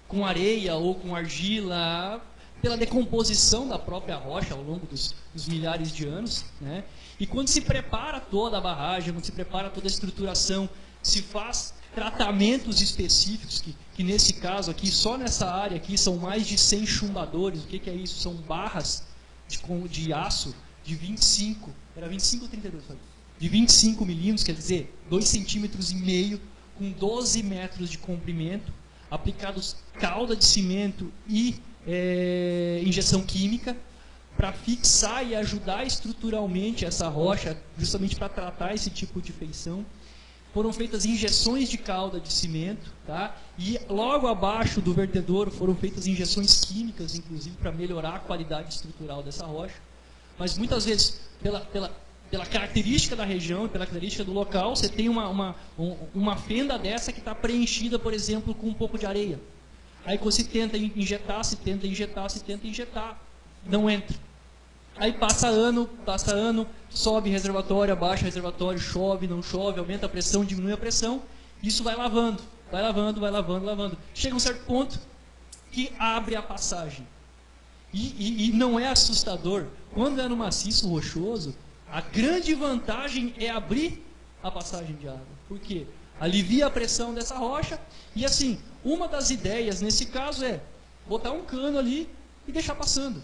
com areia ou com argila pela decomposição da própria rocha ao longo dos milhares de anos, né? E quando se prepara toda a barragem, quando se prepara toda a estruturação, se faz tratamentos específicos, que nesse caso aqui, só nessa área aqui, são mais de 100 chumbadores. O que é isso? São barras de aço de 25, era 25 ou 32? De 25 milímetros, quer dizer, 2,5 centímetros, com 12 metros de comprimento, aplicados calda de cimento e injeção química, para fixar e ajudar estruturalmente essa rocha, justamente para tratar esse tipo de feição. Foram feitas injeções de calda de cimento, tá? E logo abaixo do vertedouro foram feitas injeções químicas, inclusive, para melhorar a qualidade estrutural dessa rocha. Mas muitas vezes, pela característica da região, pela característica do local, você tem uma fenda dessa que está preenchida, por exemplo, com um pouco de areia. Aí você tenta injetar, não entra. Aí passa ano, sobe reservatório, abaixa reservatório, chove, não chove, aumenta a pressão, diminui a pressão, isso vai lavando. Chega um certo ponto que abre a passagem. E não é assustador. Quando é no maciço rochoso, a grande vantagem é abrir a passagem de água. Por quê? Alivia a pressão dessa rocha. E assim, uma das ideias nesse caso é botar um cano ali e deixar passando.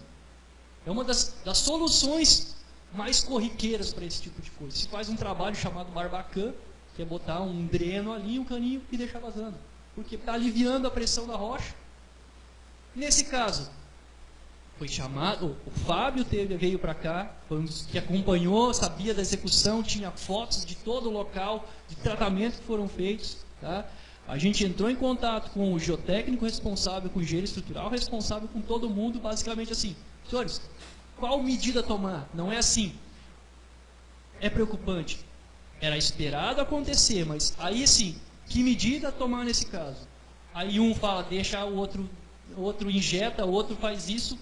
É uma das soluções mais corriqueiras para esse tipo de coisa. Se faz um trabalho chamado Barbacã, que é botar um dreno ali, um caninho e deixar vazando. Porque está aliviando a pressão da rocha. Nesse caso, foi chamado, o Fábio veio para cá, foi um dos que acompanhou, sabia da execução, tinha fotos de todo o local, de tratamento que foram feitos. Tá? A gente entrou em contato com o geotécnico responsável, com o engenheiro estrutural responsável, com todo mundo, basicamente assim: senhores, qual medida tomar? Não é assim. É preocupante. Era esperado acontecer, mas aí sim, que medida tomar nesse caso? Aí um fala, deixa o outro injeta, o outro faz isso.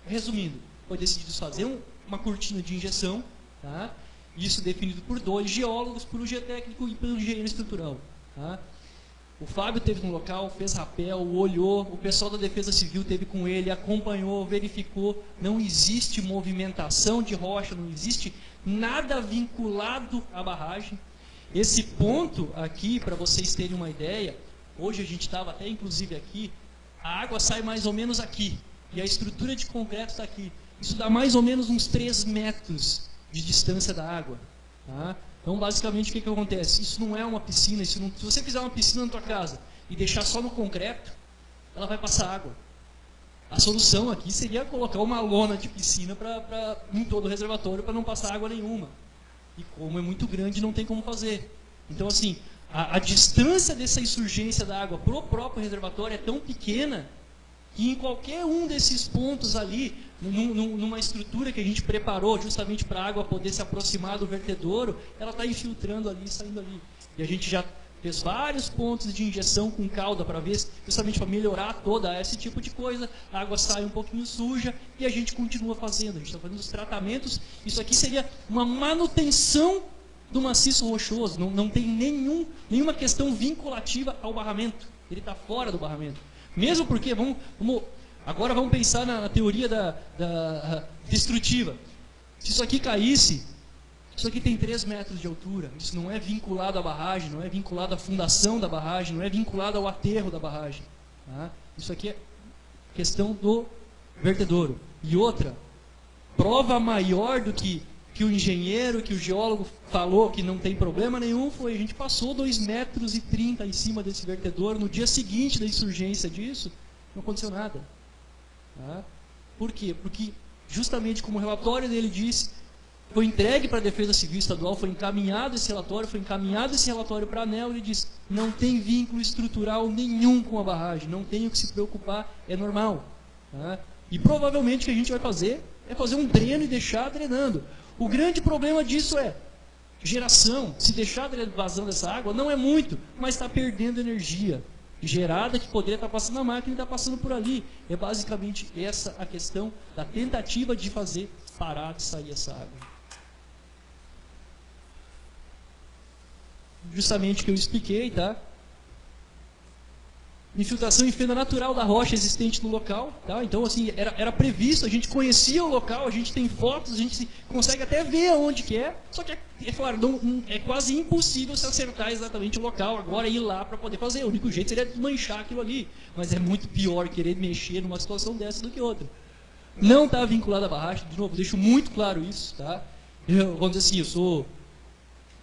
Resumindo, foi decidido fazer uma cortina de injeção, tá? Isso definido por 2 geólogos, por um geotécnico e pelo engenheiro estrutural. Tá? O Fábio teve no local, fez rapel, olhou, o pessoal da Defesa Civil teve com ele, acompanhou, verificou, não existe movimentação de rocha, não existe nada vinculado à barragem. Esse ponto aqui, para vocês terem uma ideia, hoje a gente estava até inclusive aqui, a água sai mais ou menos aqui, e a estrutura de concreto está aqui. Isso dá mais ou menos uns 3 metros de distância da água. Tá? Então, basicamente, o que acontece? Isso não é uma piscina. Se você fizer uma piscina na tua casa e deixar só no concreto, ela vai passar água. A solução aqui seria colocar uma lona de piscina em todo o reservatório para não passar água nenhuma. E como é muito grande, não tem como fazer. Então, assim, a distância dessa insurgência da água para o próprio reservatório é tão pequena que em qualquer um desses pontos ali, numa estrutura que a gente preparou justamente para a água poder se aproximar do vertedouro, ela está infiltrando ali e saindo ali. E a gente já fez vários pontos de injeção com calda para ver, justamente para melhorar toda esse tipo de coisa. A água sai um pouquinho suja e a gente continua fazendo. A gente está fazendo os tratamentos. Isso aqui seria uma manutenção do maciço rochoso. Não tem nenhuma questão vinculativa ao barramento. Ele está fora do barramento. Mesmo porque, agora vamos pensar na teoria destrutiva. Se isso aqui caísse, isso aqui tem 3 metros de altura. Isso não é vinculado à barragem, não é vinculado à fundação da barragem, não é vinculado ao aterro da barragem. Tá? Isso aqui é questão do vertedouro. E outra, prova maior do que o engenheiro, que o geólogo falou que não tem problema nenhum, foi a gente passou 2,30 metros em cima desse vertedouro. No dia seguinte da insurgência disso, não aconteceu nada. Tá? Por quê? Porque, justamente como o relatório dele disse, foi entregue para a Defesa Civil Estadual, foi encaminhado esse relatório para a ANEEL, e ele disse, não tem vínculo estrutural nenhum com a barragem, não tem o que se preocupar, é normal. Tá? E provavelmente o que a gente vai fazer é fazer um dreno e deixar drenando. O grande problema disso é geração. Se deixar vazando essa água, não é muito, mas está perdendo energia gerada que poderia estar passando na máquina e está passando por ali. É basicamente essa a questão da tentativa de fazer parar de sair essa água. Justamente o que eu expliquei, tá? infiltração em fenda natural da rocha existente no local, tá? Então, assim, era previsto, a gente conhecia o local, a gente tem fotos, a gente consegue até ver onde que é, só que, é claro, é quase impossível se acertar exatamente o local, agora ir lá para poder fazer. O único jeito seria desmanchar aquilo ali, mas é muito pior querer mexer numa situação dessa do que outra. Não está vinculado à barragem, de novo, deixo muito claro isso, tá? Vamos dizer assim,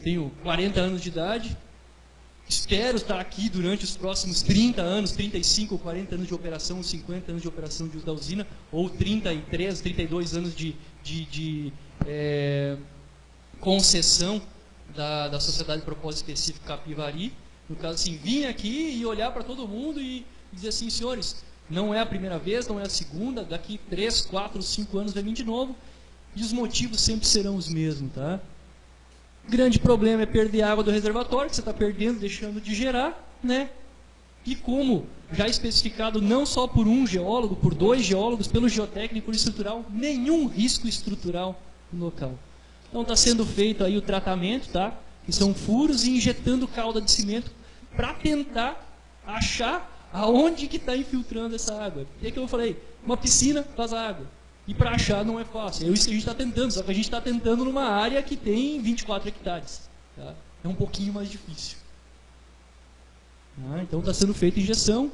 tenho 40 anos de idade, espero estar aqui durante os próximos 30 anos, 35 ou 40 anos de operação, 50 anos de operação da usina, ou 33, 32 anos de concessão da Sociedade de Propósito Específico Capivari. No caso, assim, vir aqui e olhar para todo mundo e dizer assim, senhores, não é a primeira vez, não é a segunda, daqui 3, 4, 5 anos vai vir de novo, e os motivos sempre serão os mesmos, tá? O grande problema é perder a água do reservatório, que você está perdendo, deixando de gerar, né? E como já especificado não só por um geólogo, por 2 geólogos, pelo geotécnico e estrutural, nenhum risco estrutural no local. Então está sendo feito aí o tratamento, tá? Que são furos e injetando calda de cimento para tentar achar aonde que está infiltrando essa água. E é que eu falei, uma piscina faz água. E para achar não é fácil. É isso que a gente está tentando, só que a gente está tentando numa área que tem 24 hectares. Tá? É um pouquinho mais difícil. Então está sendo feita injeção.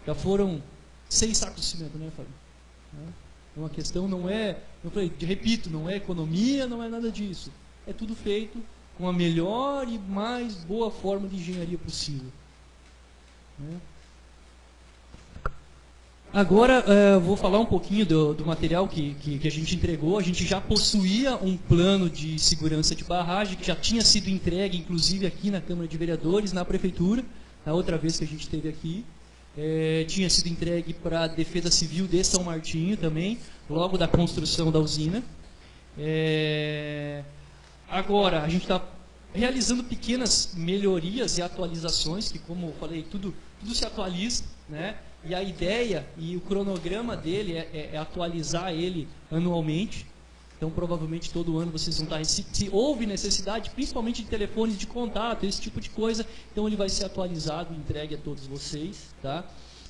Já foram 6 sacos de cimento, né, Fábio? É uma questão, não é, eu falei, repito, não é economia, não é nada disso. É tudo feito com a melhor e mais boa forma de engenharia possível. Agora, vou falar um pouquinho do material que a gente entregou. A gente já possuía um plano de segurança de barragem, que já tinha sido entregue, inclusive, aqui na Câmara de Vereadores, na Prefeitura, na outra vez que a gente esteve aqui. Tinha sido entregue para a Defesa Civil de São Martinho também, logo da construção da usina. Agora, a gente está realizando pequenas melhorias e atualizações, que, como eu falei, tudo se atualiza, né? E a ideia e o cronograma dele é atualizar ele anualmente. Então, provavelmente, todo ano vocês vão estar... Se houve necessidade, principalmente de telefones de contato, esse tipo de coisa, então ele vai ser atualizado e entregue a todos vocês. Tá?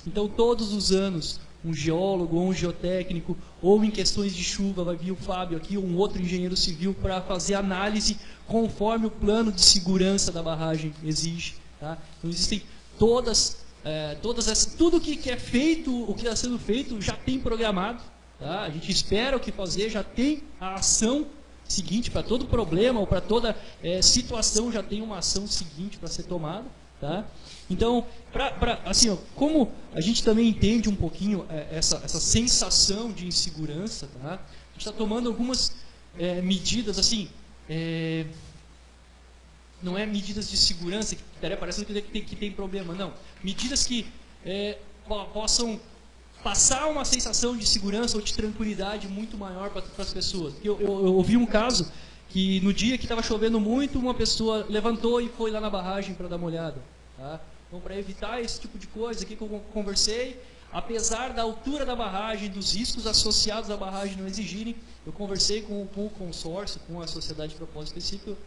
Então, todos os anos, um geólogo ou um geotécnico, ou em questões de chuva, vai vir o Fábio aqui, ou um outro engenheiro civil, para fazer análise conforme o plano de segurança da barragem exige. Tá? Então, existem tudo que é feito, o que está sendo feito, já tem programado. Tá? A gente espera o que fazer, já tem a ação seguinte para todo problema ou para toda situação, já tem uma ação seguinte para ser tomada. Tá? Então, assim, como a gente também entende um pouquinho essa sensação de insegurança, tá? A gente está tomando algumas medidas, assim, não é medidas de segurança que estaria parecendo que tem problema, não. Medidas que possam passar uma sensação de segurança ou de tranquilidade muito maior para as pessoas. Eu ouvi um caso que no dia que estava chovendo muito, uma pessoa levantou e foi lá na barragem para dar uma olhada. Tá? Então, para evitar esse tipo de coisa aqui que eu conversei, apesar da altura da barragem, dos riscos associados à barragem não exigirem, eu conversei com o consórcio, com a Sociedade de Propósito Específico,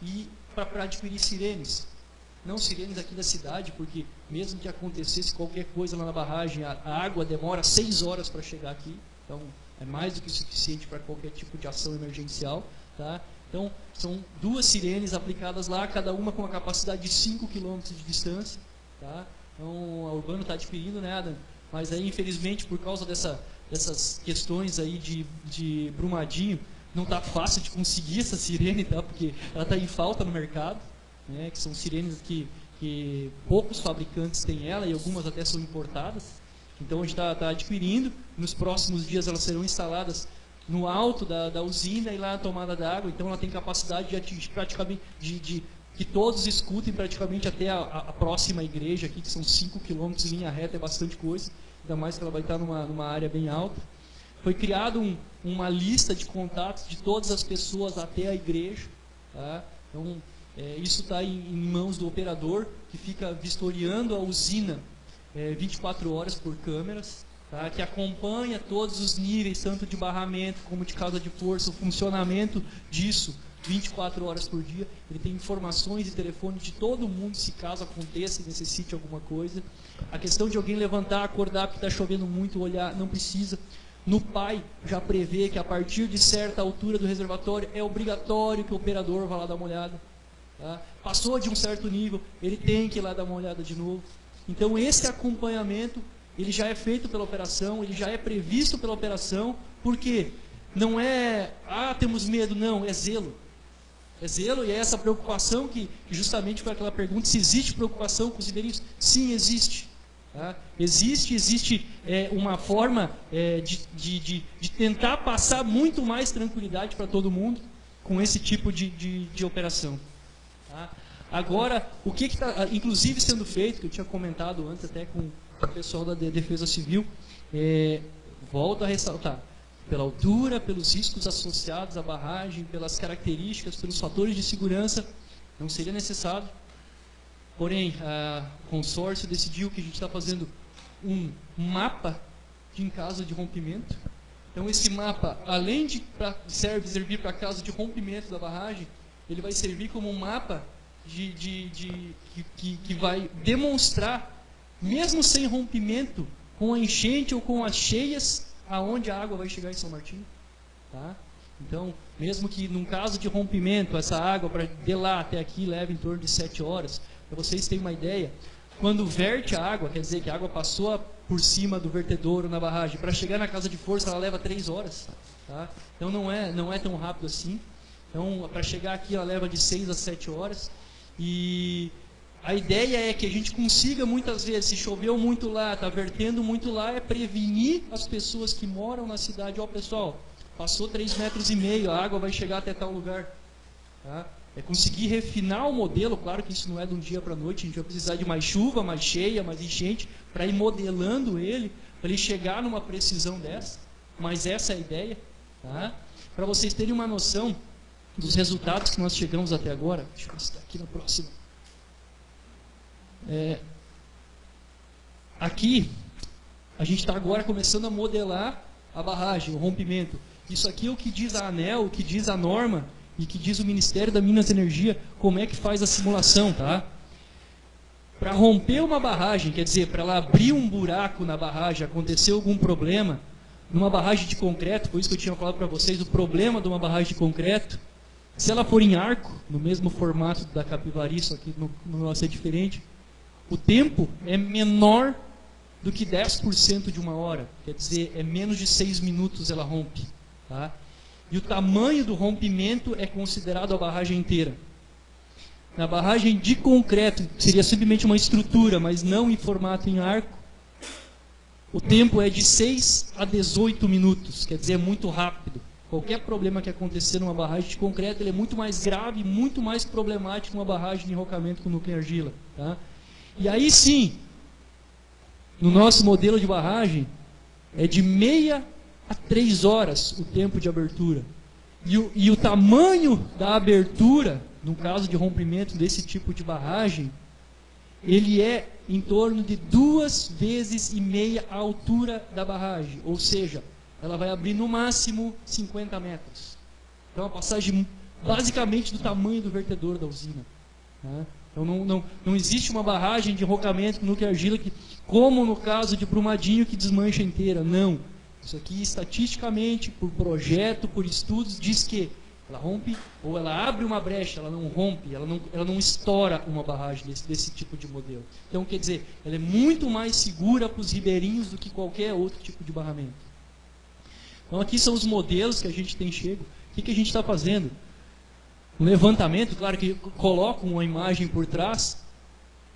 e para adquirir sirenes. Não sirenes aqui da cidade, porque mesmo que acontecesse qualquer coisa lá na barragem, a água demora 6 horas para chegar aqui, então é mais do que o suficiente para qualquer tipo de ação emergencial. Tá? Então, são 2 sirenes aplicadas lá, cada uma com uma capacidade de 5 km de distância. Tá? Então, a Urbano está adquirindo, né, Adam? Mas aí, infelizmente, por causa dessas questões aí de Brumadinho, não está fácil de conseguir essa sirene, tá? Porque ela está em falta no mercado, né? Que são sirenes que poucos fabricantes têm ela e algumas até são importadas. Então a gente está adquirindo. Nos próximos dias elas serão instaladas no alto da usina e lá na tomada d'água. Então ela tem capacidade de atingir praticamente que todos escutem praticamente até a próxima igreja aqui, que são 5 km em linha reta, é bastante coisa. Ainda mais que ela vai estar numa área bem alta. Foi criado uma lista de contatos de todas as pessoas até a igreja. Tá? Então, isso está em mãos do operador, que fica vistoriando a usina 24 horas por câmeras, tá? Que acompanha todos os níveis, tanto de barramento como de causa de força, o funcionamento disso 24 horas por dia, ele tem informações e telefone de todo mundo, se caso aconteça e necessite alguma coisa. A questão de alguém levantar, acordar porque está chovendo muito, olhar, não precisa. No PAI já prevê que a partir de certa altura do reservatório é obrigatório que o operador vá lá dar uma olhada. Tá? Passou de um certo nível, ele tem que ir lá dar uma olhada de novo. Então esse acompanhamento, ele já é feito pela operação, ele já é previsto pela operação, porque não é, temos medo, não, é zelo. É zelo e é essa preocupação que justamente foi aquela pergunta, se existe preocupação com os ribeirinhos? Sim, existe. Tá? Existe uma forma de tentar passar muito mais tranquilidade para todo mundo com esse tipo de operação. Tá? Agora, o que está, inclusive, sendo feito, que eu tinha comentado antes até com o pessoal da Defesa Civil, volto a ressaltar, pela altura, pelos riscos associados à barragem, pelas características, pelos fatores de segurança, não seria necessário. Porém, o consórcio decidiu que a gente está fazendo um mapa em caso de rompimento. Então, esse mapa, além de servir para caso de rompimento da barragem, ele vai servir como um mapa que vai demonstrar, mesmo sem rompimento, com a enchente ou com as cheias, aonde a água vai chegar em São Martinho. Tá? Então, mesmo que num caso de rompimento, essa água de lá até aqui leve em torno de 7 horas, para vocês terem uma ideia, quando verte a água, quer dizer que a água passou por cima do vertedouro na barragem, para chegar na casa de força ela leva 3 horas. Tá? Então não é tão rápido assim. Então, para chegar aqui ela leva de 6 a 7 horas. E a ideia é que a gente consiga muitas vezes, se choveu muito lá, está vertendo muito lá, é prevenir as pessoas que moram na cidade. Ó, pessoal, passou 3,5 metros, a água vai chegar até tal lugar. Tá? É conseguir refinar o modelo, claro que isso não é de um dia para a noite, a gente vai precisar de mais chuva, mais cheia, mais enchente, para ir modelando ele, para ele chegar numa precisão dessa. Mas essa é a ideia. Tá? Para vocês terem uma noção dos resultados que nós chegamos até agora, deixa eu ver se está aqui na próxima. Aqui, a gente está agora começando a modelar a barragem, o rompimento. Isso aqui é o que diz a ANEEL, o que diz a norma e que diz o Ministério da Minas e Energia, como é que faz a simulação. Tá? Para romper uma barragem, quer dizer, para ela abrir um buraco na barragem, aconteceu algum problema, numa barragem de concreto, por isso que eu tinha falado para vocês, o problema de uma barragem de concreto, se ela for em arco, no mesmo formato da Capivari, só que no nosso é diferente, o tempo é menor do que 10% de uma hora. Quer dizer, é menos de 6 minutos ela rompe. Tá? E o tamanho do rompimento é considerado a barragem inteira. Na barragem de concreto, que seria simplesmente uma estrutura, mas não em formato em arco, o tempo é de 6 a 18 minutos. Quer dizer, é muito rápido. Qualquer problema que acontecer numa barragem de concreto, ele é muito mais grave, muito mais problemático que uma barragem de enrocamento com núcleo em argila. Tá? E aí sim, no nosso modelo de barragem, é de 1/2 a 3 horas o tempo de abertura. E o tamanho da abertura, no caso de rompimento desse tipo de barragem, ele é em torno de 2,5 vezes a altura da barragem. Ou seja, ela vai abrir no máximo 50 metros. Então, uma passagem basicamente do tamanho do vertedor da usina. Tá? Então, não existe uma barragem de enrocamento com núcleo argila que, como no caso de Brumadinho, que desmancha inteira. Não. Isso aqui, estatisticamente, por projeto, por estudos, diz que ela rompe ou ela abre uma brecha, ela não rompe, ela não estoura uma barragem desse tipo de modelo. Então, quer dizer, ela é muito mais segura para os ribeirinhos do que qualquer outro tipo de barramento. Então, aqui são os modelos que a gente tem chego. O que a gente está fazendo? Um levantamento, claro que coloca uma imagem por trás,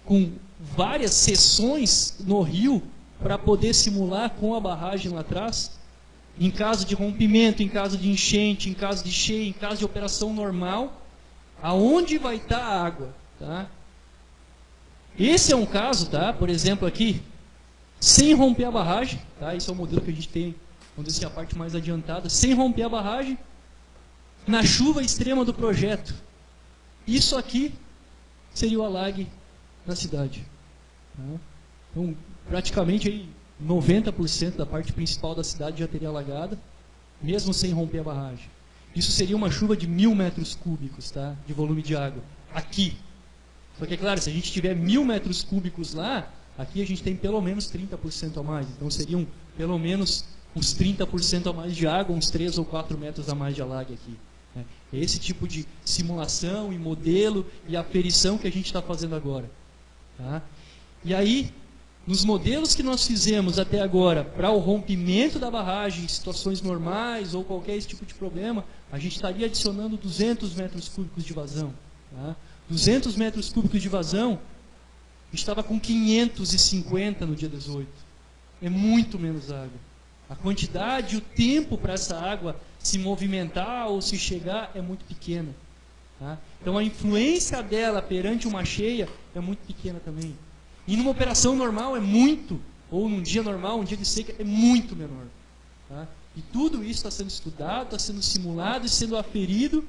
com várias seções no rio, para poder simular com a barragem lá atrás, em caso de rompimento, em caso de enchente, em caso de cheia, em caso de operação normal, aonde vai estar a água. Tá? Esse é um caso, tá? Por exemplo, aqui, sem romper a barragem, tá? Esse é o modelo que a gente tem, vamos dizer assim, a parte mais adiantada, sem romper a barragem, na chuva extrema do projeto. Isso aqui seria o alague na cidade. Tá? Então, praticamente aí, 90% da parte principal da cidade já teria alagada, mesmo sem romper a barragem. isso seria uma chuva de 1.000 metros cúbicos, tá? De volume de água, aqui. Só que é claro, se a gente tiver 1.000 metros cúbicos lá, aqui a gente tem pelo menos 30% a mais. Então seriam pelo menos uns 30% a mais de água, uns 3 ou 4 metros a mais de alague aqui. Né? É esse tipo de simulação e modelo e aferição que a gente está fazendo agora. Tá? E aí, nos modelos que nós fizemos até agora, para o rompimento da barragem, em situações normais ou qualquer esse tipo de problema, a gente estaria adicionando 200 metros cúbicos de vazão. Tá? 200 metros cúbicos de vazão, estava com 550 no dia 18. É muito menos água. A quantidade, o tempo para essa água se movimentar ou se chegar é muito pequena. Tá? Então a influência dela perante uma cheia é muito pequena também. E numa operação normal é muito, ou num dia normal, um dia de seca, é muito menor. Tá? E tudo isso está sendo estudado, está sendo simulado e sendo aferido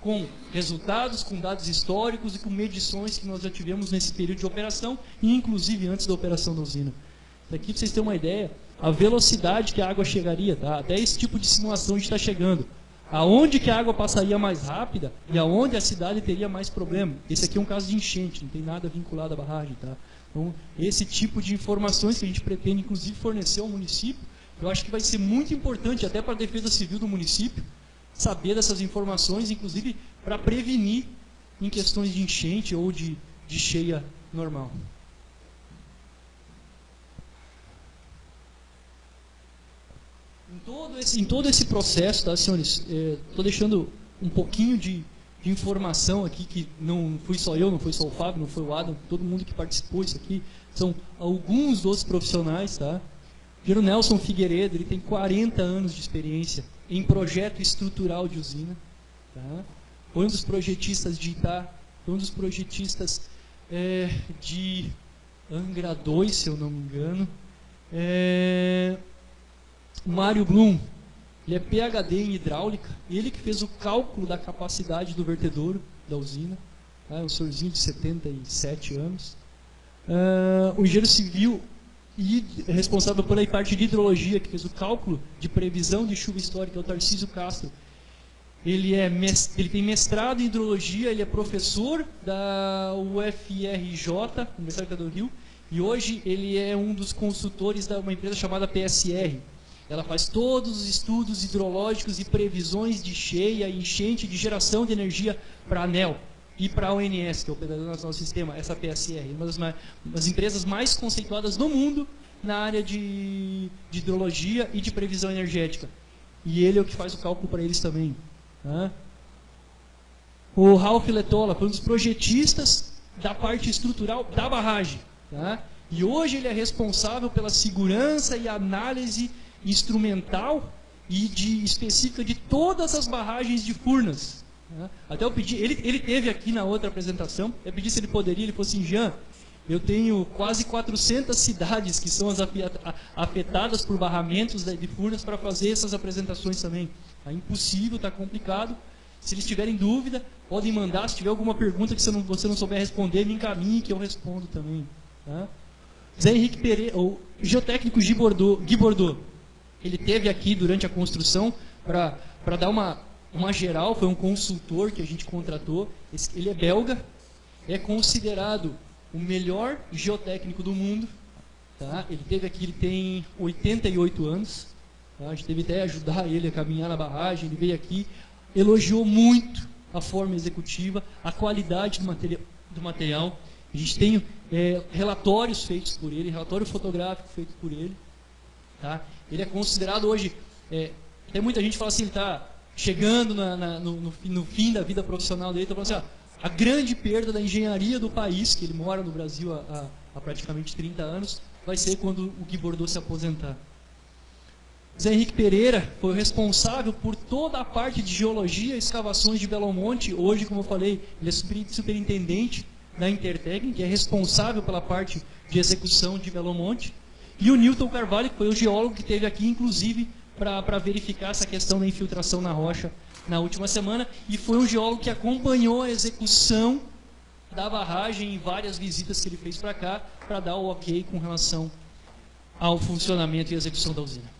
com resultados, com dados históricos e com medições que nós já tivemos nesse período de operação e inclusive antes da operação da usina. Aqui para vocês terem uma ideia, a velocidade que a água chegaria, tá? Até esse tipo de simulação a gente está chegando. Aonde que a água passaria mais rápida e aonde a cidade teria mais problema. Esse aqui é um caso de enchente, não tem nada vinculado à barragem. Tá? Então, esse tipo de informações que a gente pretende, inclusive, fornecer ao município, eu acho que vai ser muito importante, até para a defesa civil do município, saber dessas informações, inclusive para prevenir em questões de enchente ou de cheia normal. Em todo esse processo, tá, senhores, estou deixando um pouquinho de informação aqui, que não fui só eu, não foi só o Fábio, não foi o Adam, todo mundo que participou disso aqui, são alguns dos profissionais, tá? O engenheiro Nelson Figueiredo, ele tem 40 anos de experiência em projeto estrutural de usina, tá? Foi um dos projetistas de Itá, foi um dos projetistas de Angra 2, se eu não me engano. Mário Blum, ele é PhD em hidráulica, ele que fez o cálculo da capacidade do vertedouro da usina, tá? Um senhorzinho de 77 anos. O engenheiro civil e responsável pela parte de hidrologia, que fez o cálculo de previsão de chuva histórica, é o Tarcísio Castro. Ele tem mestrado em hidrologia, ele é professor da UFRJ, Universidade do Rio, e hoje ele é um dos consultores de uma empresa chamada PSR. Ela faz todos os estudos hidrológicos e previsões de cheia, enchente, de geração de energia para a ANEEL e para a ONS, que é o Operador Nacional do Sistema, essa PSR, uma das empresas mais conceituadas do mundo na área de hidrologia e de previsão energética. E ele é o que faz o cálculo para eles também. Tá? O Ralph Letola foi um dos projetistas da parte estrutural da barragem. Tá? E hoje ele é responsável pela segurança e análise instrumental e específica de todas as barragens de Furnas. Né? Até eu pedi, ele teve aqui na outra apresentação, eu pedi se ele poderia, ele falou assim, Jean, eu tenho quase 400 cidades que são as afetadas por barramentos de Furnas para fazer essas apresentações também. É impossível, está complicado. Se eles tiverem dúvida, podem mandar, se tiver alguma pergunta que você não souber responder, me encaminhe que eu respondo também. Tá? Zé Henrique Pereira, o geotécnico Guy Bordeaux, ele teve aqui durante a construção para dar uma geral, foi um consultor que a gente contratou. Ele é belga, é considerado o melhor geotécnico do mundo. Tá? Ele teve aqui, ele tem 88 anos. Tá? A gente teve até ajudar ele a caminhar na barragem. Ele veio aqui, elogiou muito a forma executiva, a qualidade do material. A gente tem relatórios feitos por ele, relatório fotográfico feito por ele. Tá? Ele é considerado hoje, tem muita gente que fala assim, ele está chegando no fim da vida profissional dele, está falando assim, a grande perda da engenharia do país, que ele mora no Brasil há praticamente 30 anos, vai ser quando o Guy Bordeaux se aposentar. Zé Henrique Pereira foi o responsável por toda a parte de geologia e escavações de Belo Monte. Hoje, como eu falei, ele é superintendente da Intertécnica, é responsável pela parte de execução de Belo Monte. E o Newton Carvalho, que foi o geólogo que esteve aqui, inclusive, para verificar essa questão da infiltração na rocha na última semana. E foi um geólogo que acompanhou a execução da barragem em várias visitas que ele fez para cá, para dar o ok com relação ao funcionamento e execução da usina.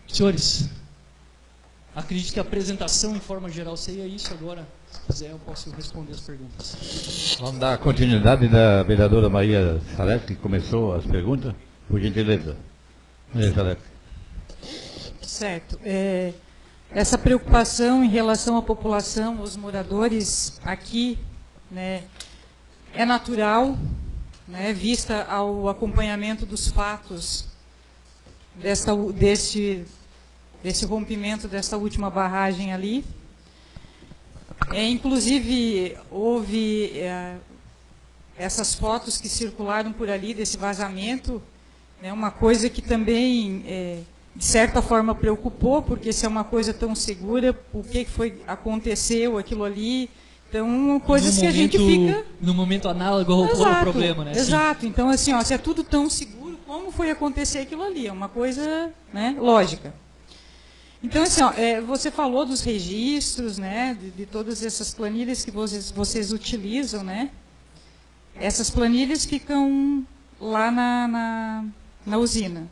Senhores, acredito que a apresentação, em forma geral, seria isso. Agora, se quiser, eu posso responder as perguntas. Vamos dar continuidade da vereadora Maria Salete, que começou as perguntas, por gentileza. Maria Salete. Certo. Essa preocupação em relação à população, aos moradores aqui, né, é natural, né, vista ao acompanhamento dos fatos desse rompimento dessa última barragem ali. Inclusive, houve essas fotos que circularam por ali desse vazamento, né, uma coisa que também, de certa forma, preocupou, porque se é uma coisa tão segura, o que aconteceu, aquilo ali. Então, coisas que a gente fica... No momento análogo ao problema, né? Exato. Então, assim, se é tudo tão seguro, como foi acontecer aquilo ali? É uma coisa, né, lógica. Então, assim, você falou dos registros, né, de todas essas planilhas que vocês utilizam, né? Essas planilhas ficam lá na usina.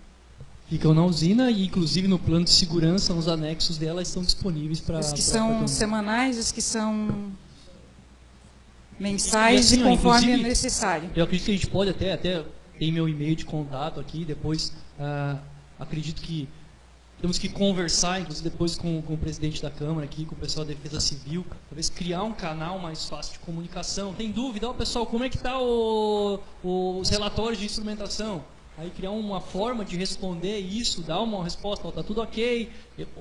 Ficam na usina e, inclusive, no plano de segurança, os anexos dela estão disponíveis para... As que são semanais, as que são mensais, e conforme é necessário. Eu acredito que a gente pode até tem meu e-mail de contato aqui, depois acredito que temos que conversar, inclusive depois com o presidente da Câmara aqui, com o pessoal da Defesa Civil, talvez criar um canal mais fácil de comunicação. Tem dúvida? Pessoal, como é que está os relatórios de instrumentação? Aí criar uma forma de responder isso, dar uma resposta, está tudo ok,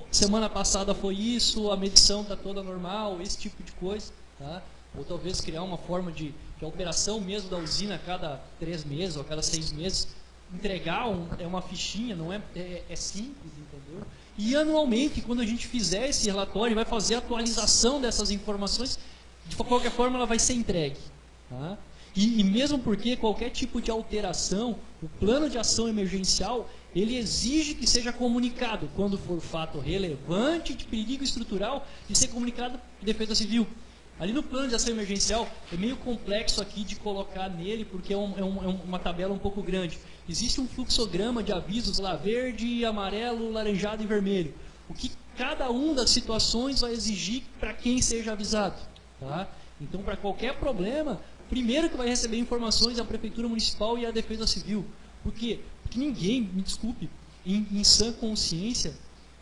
semana passada foi isso, a medição está toda normal, esse tipo de coisa, tá? Ou talvez criar uma forma de operação mesmo da usina a cada 3 meses ou a cada 6 meses, entregar uma fichinha, não é simples, entendeu? E anualmente, quando a gente fizer esse relatório, vai fazer a atualização dessas informações, de qualquer forma ela vai ser entregue, tá? E mesmo porque qualquer tipo de alteração, o plano de ação emergencial, ele exige que seja comunicado, quando for fato relevante de perigo estrutural, de ser comunicado à Defesa Civil. Ali no plano de ação emergencial, é meio complexo aqui de colocar nele, porque é uma tabela um pouco grande. Existe um fluxograma de avisos lá, verde, amarelo, laranjado e vermelho. O que cada uma das situações vai exigir para quem seja avisado, tá? Então, para qualquer problema, primeiro que vai receber informações é a Prefeitura Municipal e a Defesa Civil. Por quê? Porque ninguém, me desculpe, em sã consciência,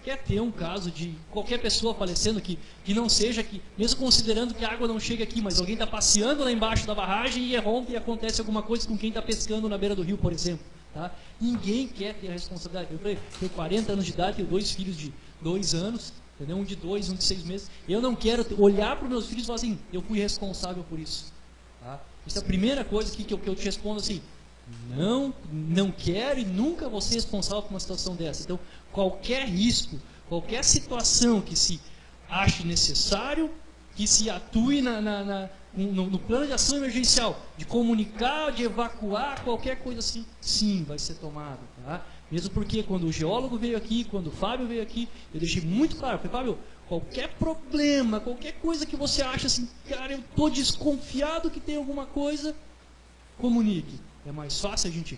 quer ter um caso de qualquer pessoa falecendo que não seja que, mesmo considerando que a água não chega aqui, mas alguém está passeando lá embaixo da barragem e rompe e acontece alguma coisa com quem está pescando na beira do rio, por exemplo. Tá? Ninguém quer ter a responsabilidade. Eu tenho 40 anos de idade, tenho 2 filhos de 2 anos, entendeu? Um de 2, um de 6 meses. Eu não quero olhar para os meus filhos e falar assim, eu fui responsável por isso. Tá? Essa é a primeira coisa que eu te respondo assim, não quero e nunca vou ser responsável por uma situação dessa. Então, qualquer risco, qualquer situação que se ache necessário, que se atue no plano de ação emergencial, de comunicar, de evacuar, qualquer coisa assim, sim, vai ser tomado. Tá? Mesmo porque quando o geólogo veio aqui, quando o Fábio veio aqui, eu deixei muito claro, falei, Fábio, qualquer problema, qualquer coisa que você acha assim, cara, eu estou desconfiado que tem alguma coisa, comunique. É mais fácil a gente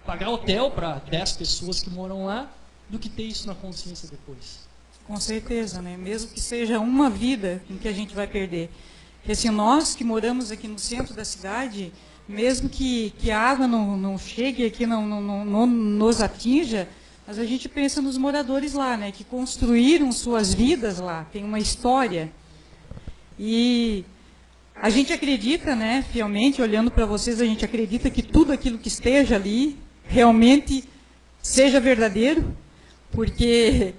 pagar hotel para 10 pessoas que moram lá do que ter isso na consciência depois. Com certeza, né? Mesmo que seja uma vida em que a gente vai perder. Porque assim, nós que moramos aqui no centro da cidade, mesmo que a água não chegue aqui, não nos atinja, mas a gente pensa nos moradores lá, né? Que construíram suas vidas lá, tem uma história. E a gente acredita, né, fielmente, olhando para vocês, a gente acredita que tudo aquilo que esteja ali realmente seja verdadeiro, porque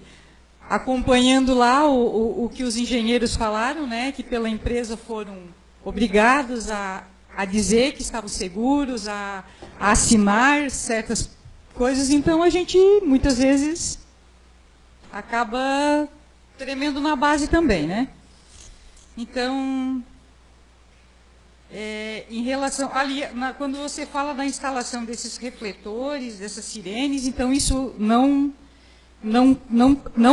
acompanhando lá o que os engenheiros falaram, né, que pela empresa foram obrigados a dizer que estavam seguros, a assinar certas coisas, então a gente muitas vezes acaba tremendo na base também, né? Então, em relação ali, quando você fala da instalação desses refletores, dessas sirenes, então isso não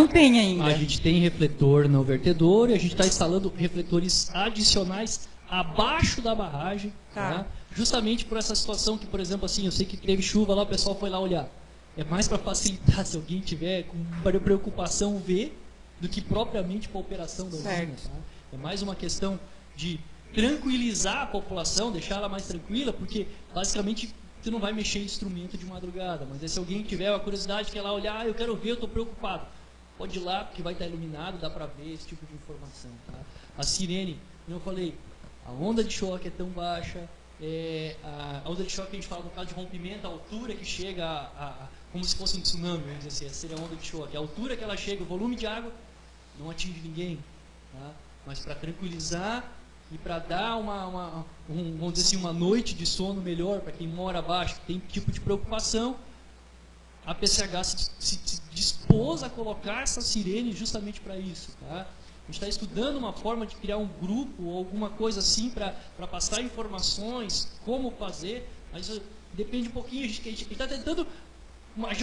tem ainda. A gente tem refletor no vertedor e a gente está instalando refletores adicionais abaixo da barragem, tá? Justamente por essa situação que, por exemplo, assim, eu sei que teve chuva lá, o pessoal foi lá olhar. É mais para facilitar, se alguém tiver com preocupação ver, do que propriamente para a operação da usina. Certo. Tá? É mais uma questão de tranquilizar a população, deixar ela mais tranquila, porque basicamente você não vai mexer em instrumento de madrugada, mas se alguém tiver uma curiosidade, quer lá olhar, eu quero ver, eu estou preocupado, pode ir lá, porque vai estar iluminado, dá para ver esse tipo de informação. Tá? A sirene, como eu falei, a onda de choque é tão baixa, a onda de choque que a gente fala no caso de rompimento, a altura que chega, como se fosse um tsunami, vamos dizer assim, essa seria a onda de choque. A altura que ela chega, o volume de água, não atinge ninguém. Tá? Mas para tranquilizar e para dar vamos dizer assim, uma noite de sono melhor para quem mora abaixo, que tem tipo de preocupação, a PCH se dispôs a colocar essa sirene justamente para isso. Tá? A gente está estudando uma forma de criar um grupo ou alguma coisa assim para passar informações, como fazer, mas depende um pouquinho, a gente está tentando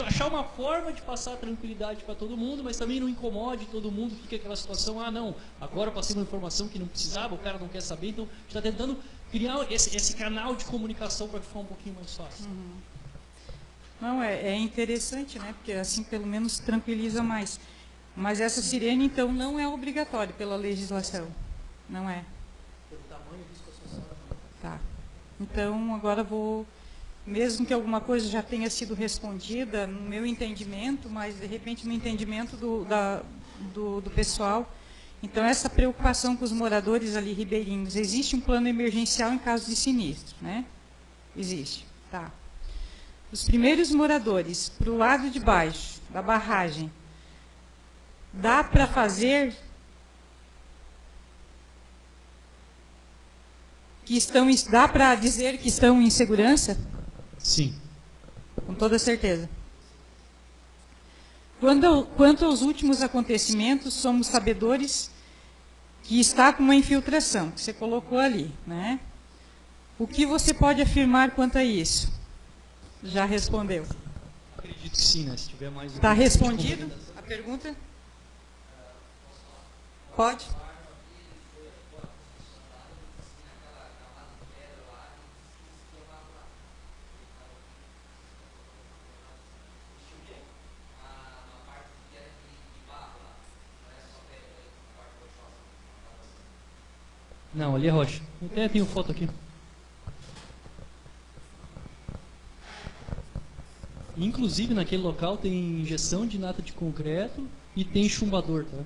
achar uma forma de passar tranquilidade para todo mundo, mas também não incomode todo mundo, fica aquela situação, não, agora passei uma informação que não precisava, o cara não quer saber, então a gente está tentando criar esse canal de comunicação para ficar um pouquinho mais fácil. Uhum. Não, é interessante, né? Porque assim pelo menos tranquiliza mais. Mas essa sirene, então, não é obrigatória pela legislação, não é? Pelo tamanho do risco associado. Tá. Então, agora vou... Mesmo que alguma coisa já tenha sido respondida no meu entendimento, mas de repente no entendimento do pessoal. Então, essa preocupação com os moradores ali ribeirinhos, existe um plano emergencial em caso de sinistro, né? Existe, tá. Os primeiros moradores, para o lado de baixo da barragem, dá para fazer dá para dizer que estão em segurança? Sim. Com toda certeza. Quanto aos últimos acontecimentos, somos sabedores que está com uma infiltração, que você colocou ali, né? O que você pode afirmar quanto a isso? Já respondeu. Acredito que sim, né? Se tiver mais... Está respondido a pergunta? Pode? Não, ali é rocha. Até tenho foto aqui. Inclusive, naquele local tem injeção de nata de concreto e tem chumbador, tá?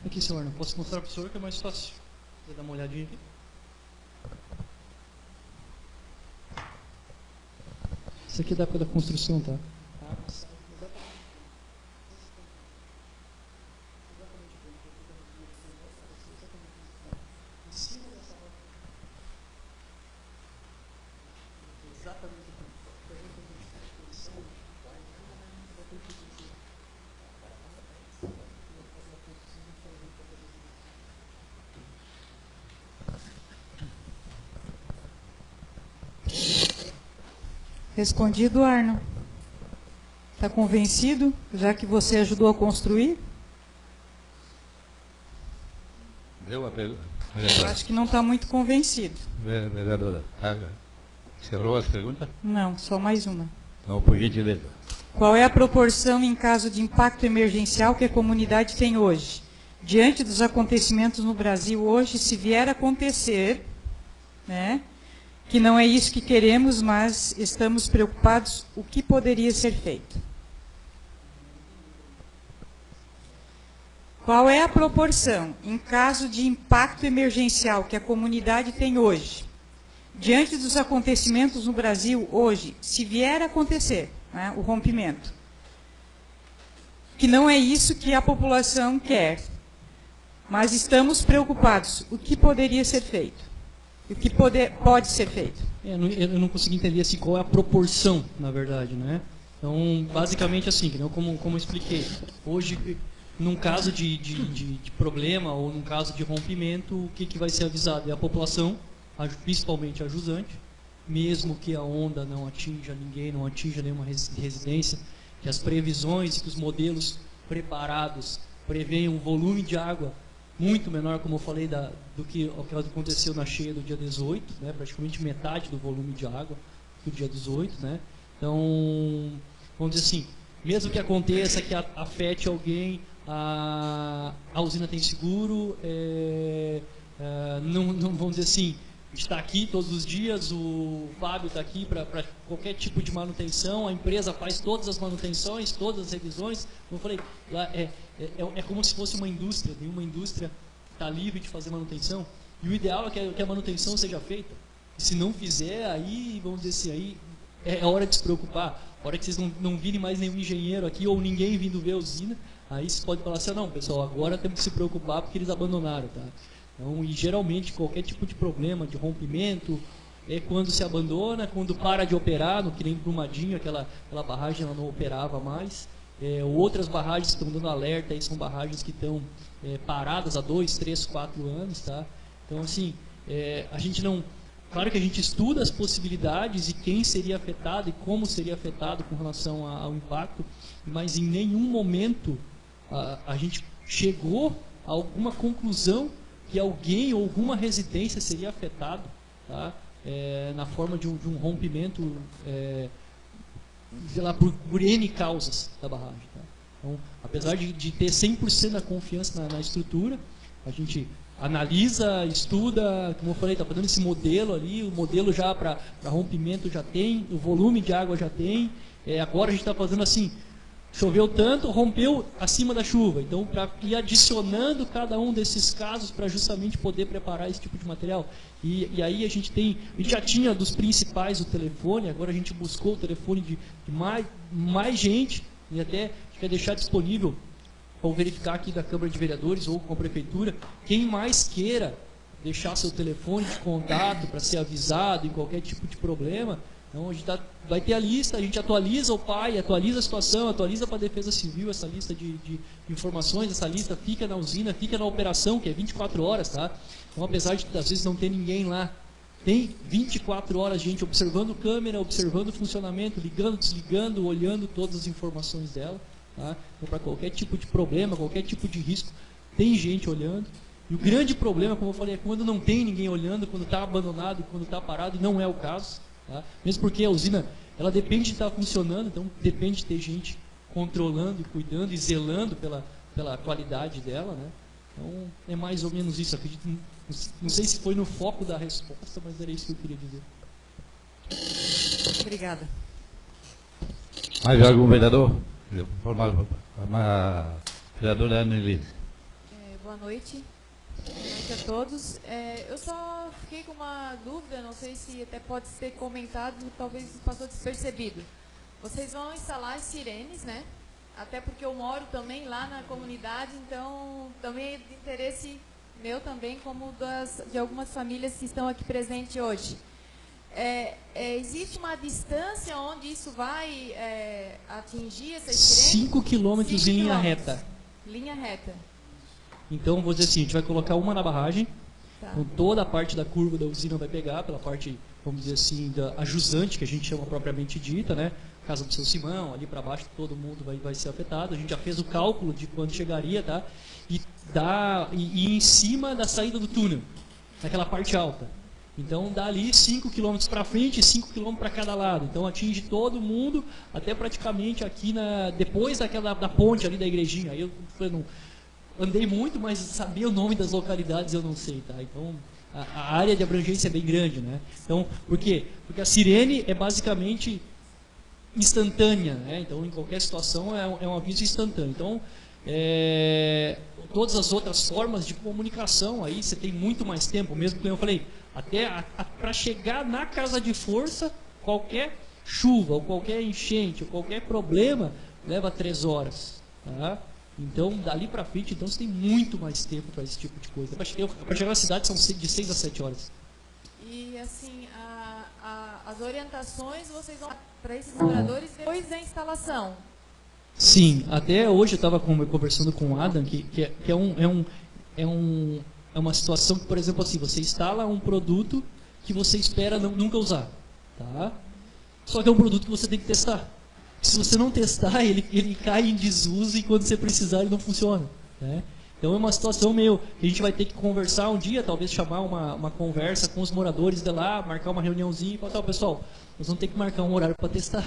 Aqui, senhor, não posso mostrar para o senhor que é mais fácil. Vou dar uma olhadinha aqui. Isso aqui é da época da construção, tá? Respondido, Arno. Está convencido, já que você ajudou a construir? Deu a pergunta. Acho que não está muito convencido. Vereadora, encerrou as perguntas? Não, só mais uma. Não, por gentileza. Qual é a proporção em caso de impacto emergencial que a comunidade tem hoje? Diante dos acontecimentos no Brasil hoje, se vier a acontecer, né, que não é isso que queremos, mas estamos preocupados, o que poderia ser feito? Qual é a proporção, em caso de impacto emergencial que a comunidade tem hoje? Diante dos acontecimentos no Brasil hoje, se vier a acontecer, né, o rompimento, que não é isso que a população quer, mas estamos preocupados, o que poderia ser feito? O que pode ser feito? Eu não consegui entender assim, qual é a proporção, na verdade, né? Então, basicamente assim, como eu expliquei, hoje, num caso de problema ou num caso de rompimento, o que vai ser avisado? É a população, principalmente a jusante, mesmo que a onda não atinja ninguém, não atinja nenhuma residência, que as previsões, que os modelos preparados preveem um volume de água muito menor, como eu falei, do que aconteceu na cheia do dia 18, né? Praticamente metade do volume de água do dia 18. Né? Então, vamos dizer assim, mesmo que aconteça que afete alguém, a usina tem seguro, não, vamos dizer assim, a gente está aqui todos os dias, o Fábio está aqui para qualquer tipo de manutenção, a empresa faz todas as manutenções, todas as revisões. Como eu falei, lá é como se fosse uma indústria, nenhuma indústria está livre de fazer manutenção, e o ideal é que a manutenção seja feita. E se não fizer, aí, vamos dizer assim, aí é hora de se preocupar, a hora que vocês não virem mais nenhum engenheiro aqui, ou ninguém vindo ver a usina, aí você pode falar assim, não, pessoal, agora temos que se preocupar porque eles abandonaram, tá? Então, e geralmente qualquer tipo de problema, de rompimento, é quando se abandona, quando para de operar, no que nem Brumadinho, aquela barragem ela não operava mais. Outras barragens que estão dando alerta aí são barragens que estão paradas há 2, 3, 4 anos, tá? Então, assim, a gente não... Claro que a gente estuda as possibilidades e quem seria afetado e como seria afetado com relação ao impacto, mas em nenhum momento a gente chegou a alguma conclusão que alguém ou alguma residência seria afetado, tá? Na forma de um rompimento, sei lá, por N causas da barragem. Tá? Então, apesar de ter 100% da confiança na estrutura, a gente analisa, estuda, como eu falei, está fazendo esse modelo ali, o modelo já para rompimento já tem, o volume de água já tem, agora a gente está fazendo assim, choveu tanto, rompeu acima da chuva. Então, para ir adicionando cada um desses casos para justamente poder preparar esse tipo de material. E aí a gente já tinha dos principais o telefone, agora a gente buscou o telefone de mais gente, e até quer deixar disponível para verificar aqui da Câmara de Vereadores ou com a Prefeitura, quem mais queira deixar seu telefone de contato para ser avisado em qualquer tipo de problema. Então, a gente vai ter a lista, a gente atualiza o PAI, atualiza a situação, atualiza para a Defesa Civil essa lista de informações, essa lista fica na usina, fica na operação, que é 24 horas, tá? Então, apesar de às vezes não ter ninguém lá, tem 24 horas gente observando câmera, observando o funcionamento, ligando, desligando, olhando todas as informações dela, tá? Então, para qualquer tipo de problema, qualquer tipo de risco, tem gente olhando. E o grande problema, como eu falei, é quando não tem ninguém olhando, quando está abandonado, quando está parado, e não é o caso. Tá? Mesmo porque a usina, ela depende de estar funcionando, então depende de ter gente controlando, cuidando e zelando pela qualidade dela, né? Então é mais ou menos isso. Acredito, não sei se foi no foco da resposta, mas era isso que eu queria dizer. Obrigada. Mais algum vereador? Vereadora Annelise. Boa noite. Boa noite a todos. Eu só fiquei com uma dúvida, não sei se até pode ser comentado, talvez passou despercebido. Vocês vão instalar as sirenes, né? Até porque eu moro também lá na comunidade, então também é de interesse meu também, como de algumas famílias que estão aqui presentes hoje. Existe uma distância onde isso vai atingir essas sirenes? 5 quilômetros em linha reta. Linha reta. Então, vou dizer assim, a gente vai colocar uma na barragem, Tá. então toda a parte da curva da usina vai pegar, pela parte, vamos dizer assim, a jusante, que a gente chama propriamente dita, né? Casa do seu Simão, ali para baixo, todo mundo vai ser afetado. A gente já fez o cálculo de quanto chegaria, tá? E em cima da saída do túnel, naquela parte alta. Então, dá ali 5 km para frente e 5 km para cada lado. Então, atinge todo mundo, até praticamente aqui, depois da ponte ali da igrejinha. Aí eu falei, andei muito, mas saber o nome das localidades eu não sei, tá? Então, a área de abrangência é bem grande, né? Então, por quê? Porque a sirene é basicamente instantânea, né? Então, em qualquer situação é um aviso instantâneo. Então, todas as outras formas de comunicação, aí você tem muito mais tempo, mesmo que eu falei, até para chegar na casa de força, qualquer chuva, ou qualquer enchente, ou qualquer problema, leva 3 horas, tá? Então, dali para frente, então, você tem muito mais tempo para esse tipo de coisa. Para chegar na cidade são de 6 a 7 horas. E, assim, as orientações vocês vão para esses moradores depois da instalação? Sim, até hoje eu estava conversando com o Adam, que é uma situação que, por exemplo, assim, você instala um produto que você espera nunca usar. tá? Só que é um produto que você tem que testar. Se você não testar, ele cai em desuso e quando você precisar ele não funciona, né? Então é uma situação meio que a gente vai ter que conversar um dia, talvez chamar uma conversa com os moradores de lá, marcar uma reuniãozinha e falar, pessoal, nós vamos ter que marcar um horário para testar.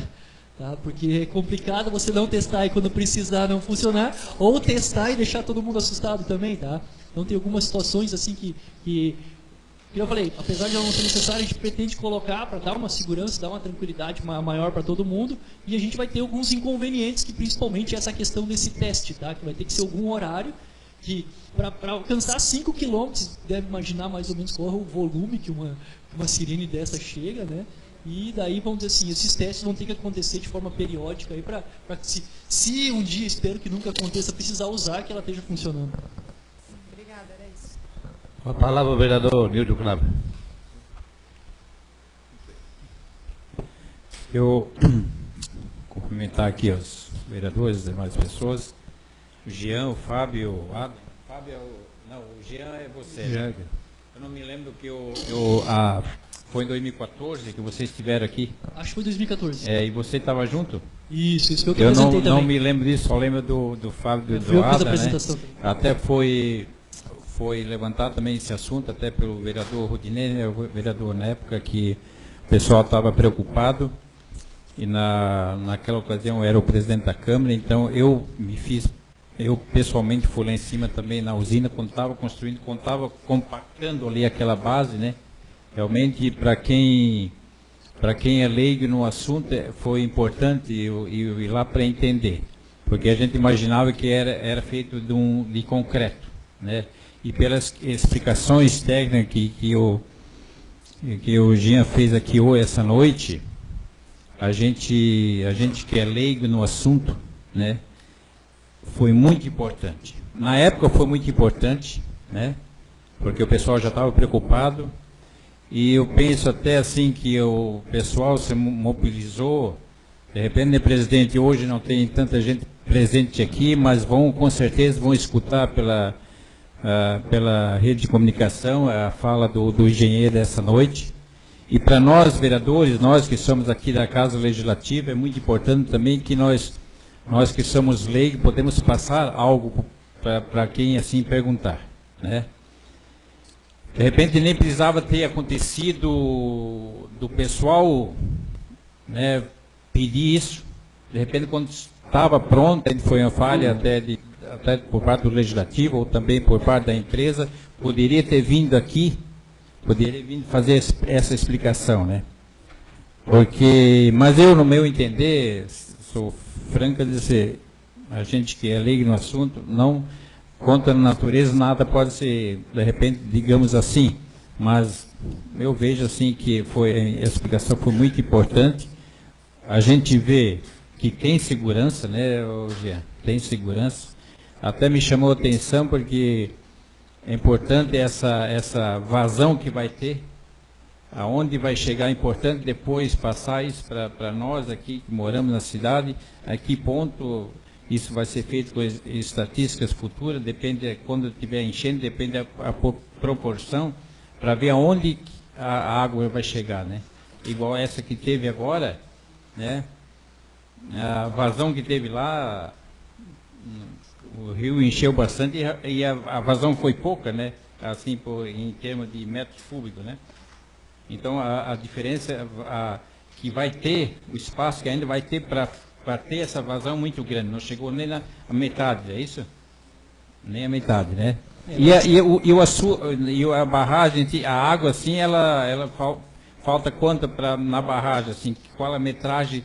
Tá? Porque é complicado você não testar e quando precisar não funcionar, ou testar e deixar todo mundo assustado também, tá? Então tem algumas situações assim que eu falei, apesar de não ser necessário, a gente pretende colocar para dar uma segurança, dar uma tranquilidade maior para todo mundo, e a gente vai ter alguns inconvenientes, que principalmente é essa questão desse teste, tá? Que vai ter que ser algum horário que para alcançar 5 km, deve imaginar mais ou menos qual é o volume que uma sirene dessa chega, né? E daí, vamos dizer assim, esses testes vão ter que acontecer de forma periódica aí para se um dia, espero que nunca aconteça, precisar usar, que ela esteja funcionando. Obrigada, era isso. Com a palavra o vereador Nildo Knab. Eu cumprimentar aqui os vereadores, as demais pessoas, o Jean, o Fábio, o Adam. Fábio é não, o Jean é você. Né? Eu não me lembro que foi em 2014 que vocês estiveram aqui. Acho que foi 2014. E você estava junto? Isso que eu Eu apresentei também. não me lembro disso, só lembro do Fábio e do Eu fiz a Adam, apresentação. né? Até foi levantado também esse assunto, até pelo vereador Rodinei, né, o vereador na época, que o pessoal estava preocupado, e naquela ocasião eu era o presidente da Câmara, então eu pessoalmente fui lá em cima também na usina, quando estava construindo, quando estava compactando ali aquela base, né? Realmente, para quem é leigo no assunto, foi importante ir lá para entender, porque a gente imaginava que era feito de concreto, né? E pelas explicações técnicas que o Jean fez aqui hoje, essa noite, a gente que é leigo no assunto, né? Foi muito importante. Na época foi muito importante, né? Porque o pessoal já estava preocupado. E eu penso até assim que o pessoal se mobilizou. De repente, né, presidente, hoje não tem tanta gente presente aqui, mas com certeza vão escutar pela rede de comunicação a fala do engenheiro essa noite. E para nós, vereadores, nós que somos aqui da Casa Legislativa, é muito importante também que nós que somos leigos, podemos passar algo para quem assim perguntar, né? De repente nem precisava ter acontecido do pessoal, né, pedir isso. De repente, quando estava pronto, foi uma falha até por parte do Legislativo ou também por parte da empresa, poderia ter vindo aqui, poderia vir fazer essa explicação, né? Mas eu, no meu entender, sou franco a dizer, a gente que é leigo no assunto, não contra a natureza, nada pode ser, de repente, digamos assim, mas eu vejo assim que a explicação foi muito importante. A gente vê que tem segurança, né, Jean? Tem segurança. Até me chamou a atenção porque é importante essa vazão que vai ter, aonde vai chegar, é importante depois passar isso para nós aqui que moramos na cidade, a que ponto isso vai ser feito com estatísticas futuras, depende quando estiver enchendo, depende da proporção, para ver aonde a água vai chegar, né? Igual essa que teve agora, né? A vazão que teve lá, o rio encheu bastante e a vazão foi pouca, né? Assim, em termos de metros cúbicos, né? Então, a diferença que vai ter, o espaço que ainda vai ter para ter essa vazão muito grande, não chegou nem na metade, é isso? Nem a metade, né? E a barragem, a água, assim, ela falta quanto na barragem, assim, qual a metragem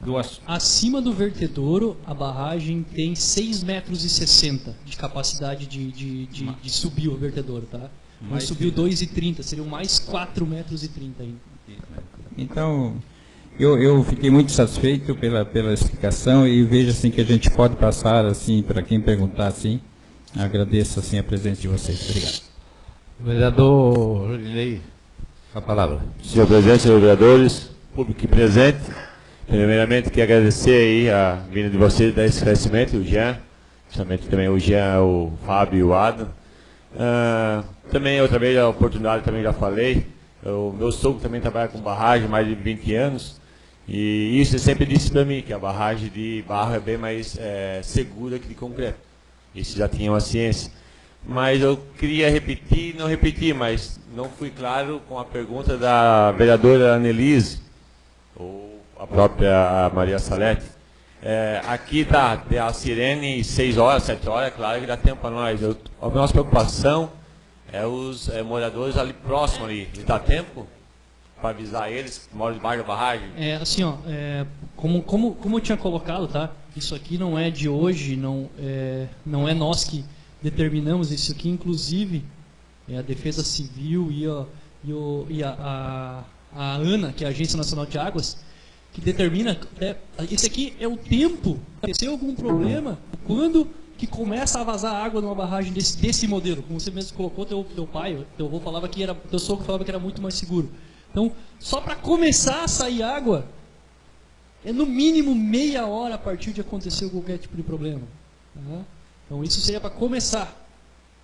do açude? Acima do vertedouro, a barragem tem 6,60 metros de capacidade de subir o vertedouro, tá? Mas subiu 2,30, seriam mais 4,30 metros ainda. Então, eu fiquei muito satisfeito pela explicação e vejo assim que a gente pode passar assim para quem perguntar assim. Agradeço assim a presença de vocês. Obrigado. Vereador Rodinei, a palavra. Senhor presidente, senhores vereadores, público aqui presente, primeiramente quero agradecer aí a vinda de vocês, dar esse esclarecimento, o Jean, justamente também o Jean, o Fábio e o Adam. Também outra vez a oportunidade, também já falei, O meu sogro também trabalha com barragem há mais de 20 anos. E isso ele sempre disse para mim, que a barragem de barro é bem mais segura que de concreto. Isso já tinha uma ciência. Mas eu queria repetir, não repetir, mas não fui claro com a pergunta da vereadora Annelise, ou a própria Maria Salete. Aqui tem a sirene 6 horas, 7 horas, claro que dá tempo para nós. A nossa preocupação é os moradores ali próximos ali. E dá tempo para avisar eles que moram debaixo da barragem? Assim, ó, como eu tinha colocado, tá? Isso aqui não é de hoje, não é nós que determinamos isso aqui, inclusive a Defesa Civil e a ANA, que é a Agência Nacional de Águas, que determina, esse aqui é o tempo, se algum problema, quando que começa a vazar água numa barragem desse modelo, como você mesmo colocou, teu pai, teu avô falava que teu sogro falava que era muito mais seguro. Então, só para começar a sair água, é no mínimo meia hora a partir de acontecer qualquer tipo de problema. Tá? Então, isso seria para começar.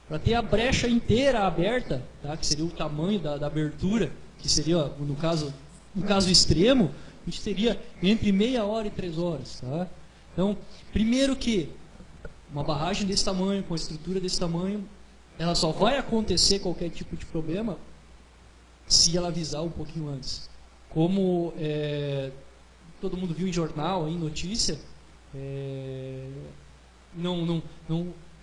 Para ter a brecha inteira aberta, tá? Que seria o tamanho da abertura, que seria, no caso extremo, a gente teria entre meia hora e 3 horas. Tá? Então, primeiro que uma barragem desse tamanho, com a estrutura desse tamanho, ela só vai acontecer qualquer tipo de problema se ela avisar um pouquinho antes. Como todo mundo viu em jornal, em notícia,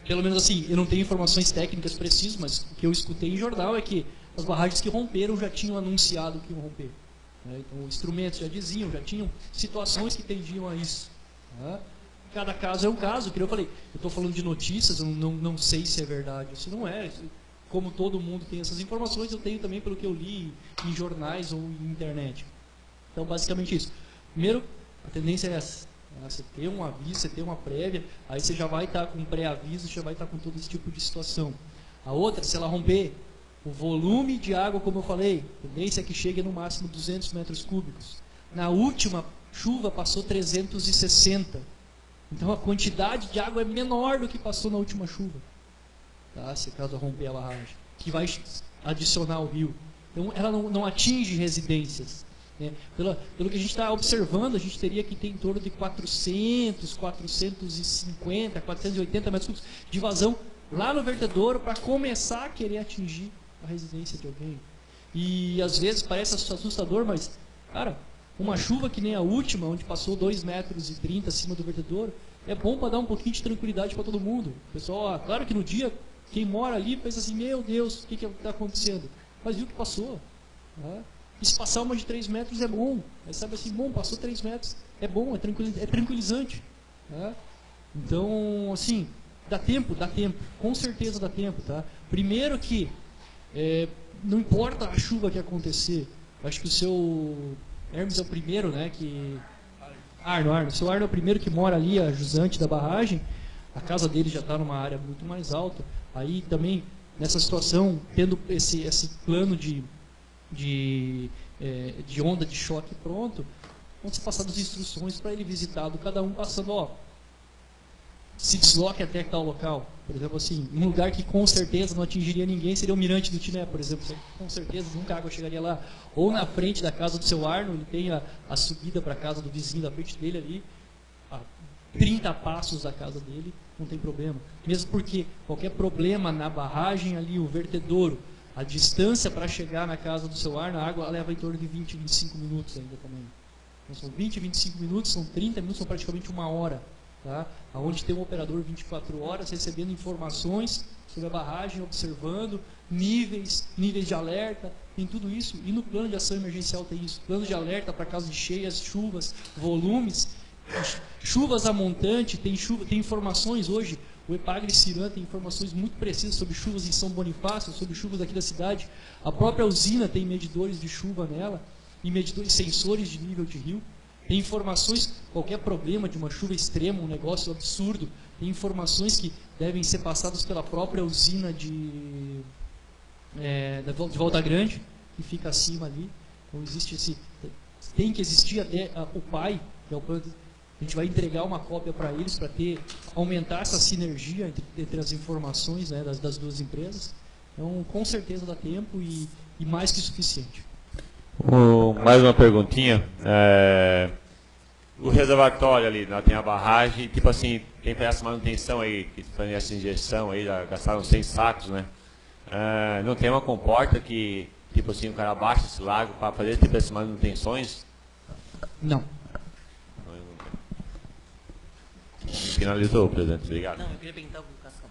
pelo menos assim, eu não tenho informações técnicas precisas, mas o que eu escutei em jornal é que as barragens que romperam já tinham anunciado que iam romper. Né? Então, instrumentos já diziam, já tinham situações que tendiam a isso. Tá? Cada caso é um caso, que eu falei, eu estou falando de notícias, eu não sei se é verdade, se não é. Como todo mundo tem essas informações, eu tenho também pelo que eu li em jornais ou em internet. Então, basicamente isso. Primeiro, a tendência é essa. Você ter um aviso, você ter uma prévia, aí você já vai estar com pré-aviso, já vai estar com todo esse tipo de situação. A outra, se ela romper, o volume de água, como eu falei, a tendência é que chegue no máximo 200 metros cúbicos. Na última chuva passou 360. Então a quantidade de água é menor do que passou na última chuva. Tá? Se caso romper a barragem, que vai adicionar o rio. Então ela não atinge residências. Né? Pelo que a gente está observando, a gente teria que ter em torno de 400, 450, 480 metros cúbicos de vazão lá no vertedouro para começar a querer atingir a residência de alguém. E às vezes parece assustador, mas, cara, uma chuva que nem a última, onde passou 2,30 metros acima do vertedouro, é bom para dar um pouquinho de tranquilidade para todo mundo. O pessoal, claro que no dia, quem mora ali pensa assim, meu Deus, o que está acontecendo? Mas viu que passou. Tá? E se passar uma de 3 metros é bom. Aí sabe assim, bom, passou 3 metros, é bom, é tranquilizante. Tá? Então, assim, dá tempo, com certeza dá tempo. Tá? Primeiro que, não importa a chuva que acontecer, acho que o seu Hermes é o primeiro, né, que... Arno, o seu Arno é o primeiro que mora ali, a jusante da barragem, a casa dele já está numa área muito mais alta, aí também, nessa situação, tendo esse plano de onda de choque pronto, vão ser passadas instruções para ele visitado, cada um passando, ó, se desloque até tal local. Por exemplo, assim, um lugar que com certeza não atingiria ninguém seria o Mirante do Tiné, por exemplo. Com certeza nunca a água chegaria lá. Ou na frente da casa do seu Arno, ele tem a subida para a casa do vizinho da frente dele ali, a 30 passos da casa dele, não tem problema. Mesmo porque qualquer problema na barragem ali, o vertedouro, a distância para chegar na casa do seu Arno, a água leva em torno de 20, 25 minutos ainda também. Então são 20, 25 minutos, são 30 minutos, são praticamente 1 hora. Tá? Onde tem um operador 24 horas recebendo informações sobre a barragem, observando níveis de alerta, tem tudo isso. E no plano de ação emergencial tem isso. Plano de alerta para casos de cheias, chuvas, volumes, chuvas a montante, tem informações hoje. O Epagre Ciran tem informações muito precisas sobre chuvas em São Bonifácio, sobre chuvas aqui da cidade. A própria usina tem medidores de chuva nela e medidores, sensores de nível de rio. Tem informações, qualquer problema de uma chuva extrema, um negócio absurdo, tem informações que devem ser passadas pela própria usina de Volta Grande, que fica acima ali. Então tem que existir até o PAI, que é o plano, a gente vai entregar uma cópia para eles, para aumentar essa sinergia entre as informações, né, das duas empresas. Então, com certeza dá tempo e mais que suficiente. Mais uma perguntinha. O reservatório ali, né, tem a barragem, tipo assim, quem faz essa manutenção aí, que faz essa injeção aí, já gastaram 100 sacos, né? Não tem uma comporta que, tipo assim, o cara baixa esse lago para fazer tipo essas manutenções? Não. Finalizou, presidente. Obrigado. Não, eu queria perguntar para o Cascão.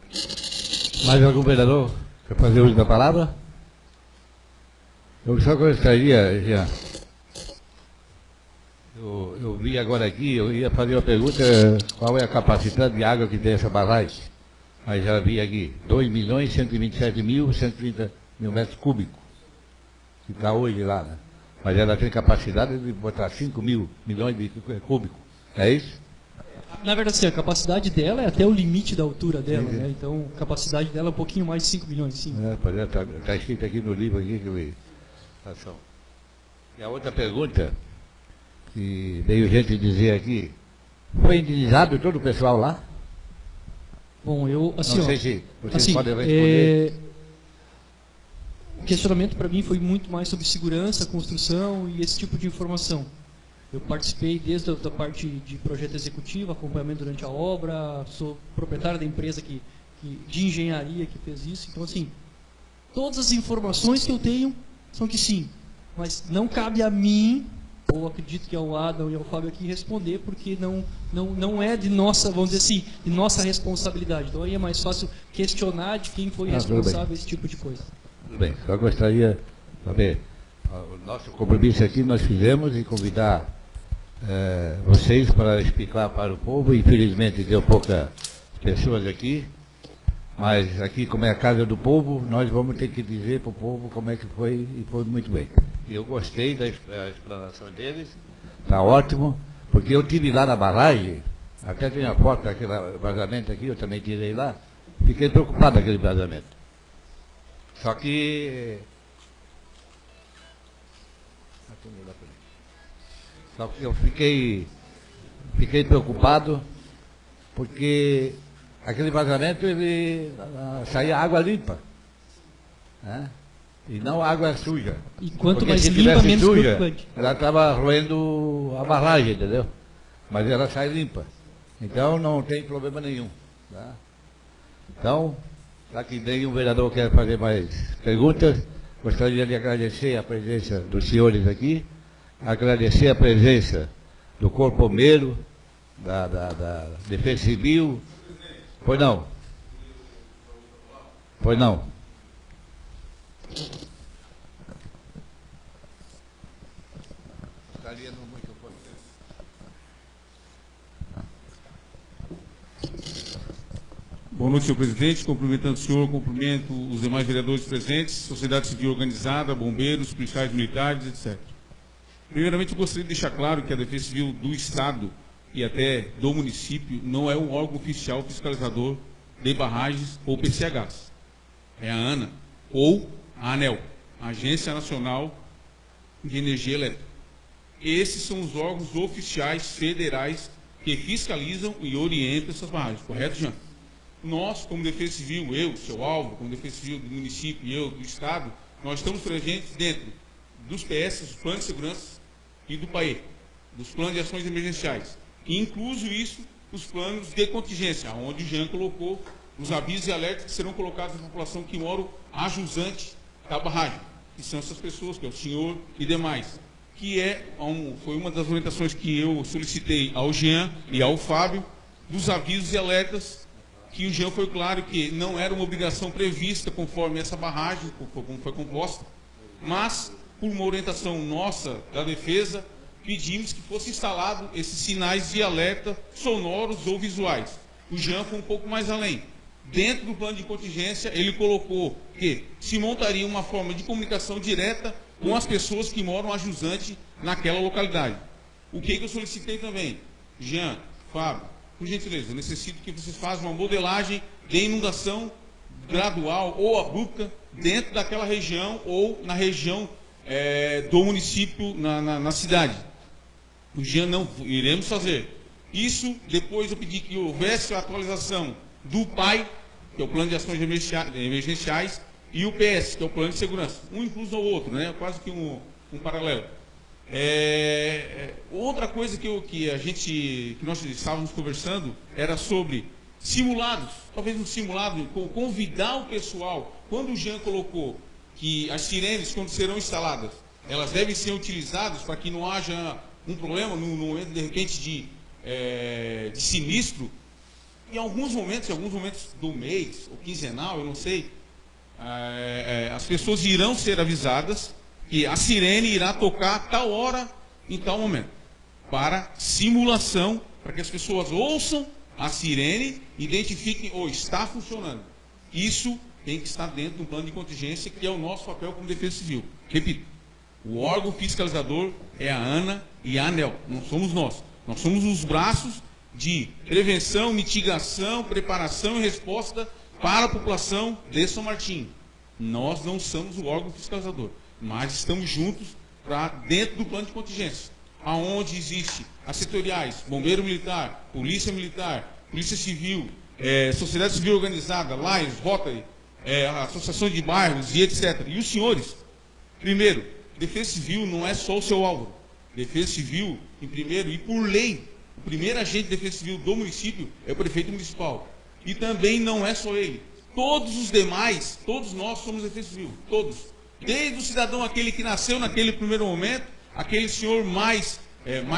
Mais algum vereador quer fazer uso da palavra? Eu só gostaria, Jean, eu vi agora aqui, eu ia fazer uma pergunta, qual é a capacidade de água que tem essa barragem? Mas já vi aqui, 2.127.130 mil metros cúbicos, que está hoje lá, né? Mas ela tem capacidade de botar 5 mil milhões de cúbicos, é isso? Na verdade, sim, a capacidade dela é até o limite da altura dela, né? Então, a capacidade dela é um pouquinho mais de 5 milhões, sim. Está escrito aqui no livro aqui que eu vi. E a outra pergunta, que veio gente dizer aqui, foi indenizado todo o pessoal lá? Bom, eu, assim, Não sei ó, se vocês assim, podem responder. O questionamento para mim foi muito mais sobre segurança, construção e esse tipo de informação. Eu participei desde a parte de projeto executivo, acompanhamento durante a obra, sou proprietário da empresa de engenharia que fez isso. Então, assim, todas as informações que eu tenho são que sim, mas não cabe a mim, ou acredito que ao Adam e ao Fábio aqui, responder, porque não é de nossa, vamos dizer assim, de nossa responsabilidade. Então aí é mais fácil questionar de quem foi responsável esse tipo de coisa. Tudo bem, só gostaria de saber, o nosso compromisso aqui nós fizemos e convidar vocês para explicar para o povo. Infelizmente deu poucas pessoas aqui, mas aqui, como é a casa do povo, nós vamos ter que dizer para o povo como é que foi, e foi muito bem. Eu gostei da explanação deles, está ótimo, porque eu tive lá na barragem, até tem a foto daquele vazamento aqui, eu também tirei lá, fiquei preocupado com aquele vazamento. Só que eu fiquei preocupado, porque aquele vazamento, ele saía água limpa, né? E não água suja. E quanto porque mais se limpa, tivesse menos suja, preocupante. ela estava roendo a barragem, entendeu? Mas ela sai limpa. Então não tem problema nenhum. Tá? Então, já que nenhum vereador quer fazer mais perguntas, gostaria de agradecer a presença dos senhores aqui, agradecer a presença do Corpo Bombeiro, da Defesa Civil. Pois não. Pois não. Boa noite, senhor presidente. Cumprimentando o senhor, cumprimento os demais vereadores presentes, sociedade civil organizada, bombeiros, policiais militares, etc. Primeiramente, eu gostaria de deixar claro que a Defesa Civil do Estado e até do município não é um órgão oficial fiscalizador de barragens ou PCHs. É a ANA ou a ANEEL, Agência Nacional de Energia Elétrica. Esses são os órgãos oficiais federais que fiscalizam e orientam essas barragens, correto, Jean? Nós, como Defesa Civil, eu, o seu Álvaro, como Defesa Civil do município e eu do Estado, nós estamos presentes dentro dos PS, dos planos de segurança e do PAE, dos planos de ações emergenciais. E incluso isso, os planos de contingência, onde o Jean colocou os avisos e alertas que serão colocados à população que mora a jusante da barragem, que são essas pessoas, que é o senhor e demais, que foi uma das orientações que eu solicitei ao Jean e ao Fábio, dos avisos e alertas, que o Jean foi claro que não era uma obrigação prevista conforme essa barragem, como foi composta, mas, por uma orientação nossa da defesa, pedimos que fosse instalado esses sinais de alerta sonoros ou visuais. O Jean foi um pouco mais além. Dentro do plano de contingência, ele colocou que se montaria uma forma de comunicação direta com as pessoas que moram a jusante naquela localidade. O que eu solicitei também? Jean, Fábio, por gentileza, eu necessito que vocês façam uma modelagem de inundação gradual ou abrupta dentro daquela região ou na região do município, na cidade. O Jean não iremos fazer. Isso, depois eu pedi que houvesse a atualização do PAI, que é o Plano de Ações Emergenciais, e o PS, que é o Plano de Segurança. Um incluso ao outro, né? Quase que um paralelo. Outra coisa que nós estávamos conversando era sobre simulados, talvez um simulado, convidar o pessoal. Quando o Jean colocou que as sirenes, quando serão instaladas, elas devem ser utilizadas para que não haja um problema no momento, de repente, de sinistro. Em alguns momentos do mês, ou quinzenal, eu não sei, as pessoas irão ser avisadas que a sirene irá tocar a tal hora, em tal momento, para simulação, para que as pessoas ouçam a sirene, identifiquem, está funcionando. Isso tem que estar dentro do plano de contingência, que é o nosso papel como Defesa Civil. Repito, o órgão fiscalizador é a ANA e a ANEEL, não somos nós. Nós somos os braços de prevenção, mitigação, preparação e resposta para a população de São Martinho. Nós não somos o órgão fiscalizador, mas estamos juntos dentro do plano de contingência, aonde existe as setoriais, Bombeiro Militar, Polícia Civil, Sociedade Civil Organizada, Lions, Rotary, Associação de Bairros e etc. E os senhores, primeiro, Defesa Civil não é só o seu alvo. Defesa Civil, em primeiro, e por lei, o primeiro agente de Defesa Civil do município é o prefeito municipal. E também não é só ele. Todos os demais, todos nós somos Defesa Civil, todos. Desde o cidadão aquele que nasceu naquele primeiro momento, aquele senhor mais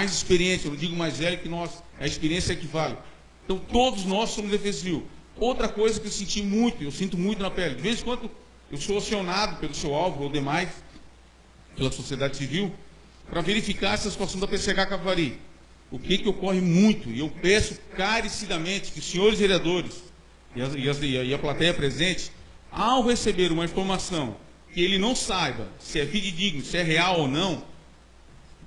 experiente, eu não digo mais velho, que nós, a experiência é que vale. Então todos nós somos Defesa Civil. Outra coisa que eu sinto muito na pele, de vez em quando eu sou acionado pelo seu Álvaro ou demais, pela sociedade civil, para verificar essa situação da PCH Capivari. O que ocorre muito, e eu peço carecidamente que os senhores vereadores e a plateia presente, ao receber uma informação que ele não saiba se é fidedigno, se é real ou não,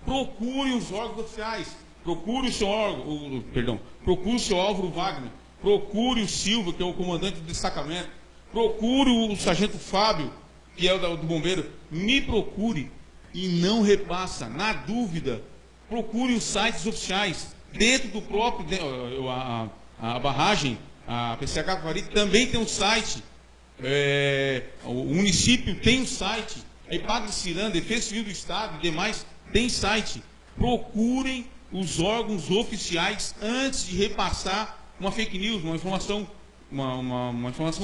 procure os órgãos oficiais, procure o seu órgão, procure o seu Álvaro Wagner, procure o Silva, que é o comandante do destacamento, procure o sargento Fábio, que é o do bombeiro, me procure e não repassa. Na dúvida, procure os sites oficiais. Dentro do próprio, a barragem, a PCH Capivari também tem um site, o município tem um site, a IPAG Ciranda, Defesa Civil do Estado e demais tem site. Procurem os órgãos oficiais antes de repassar uma fake news, uma informação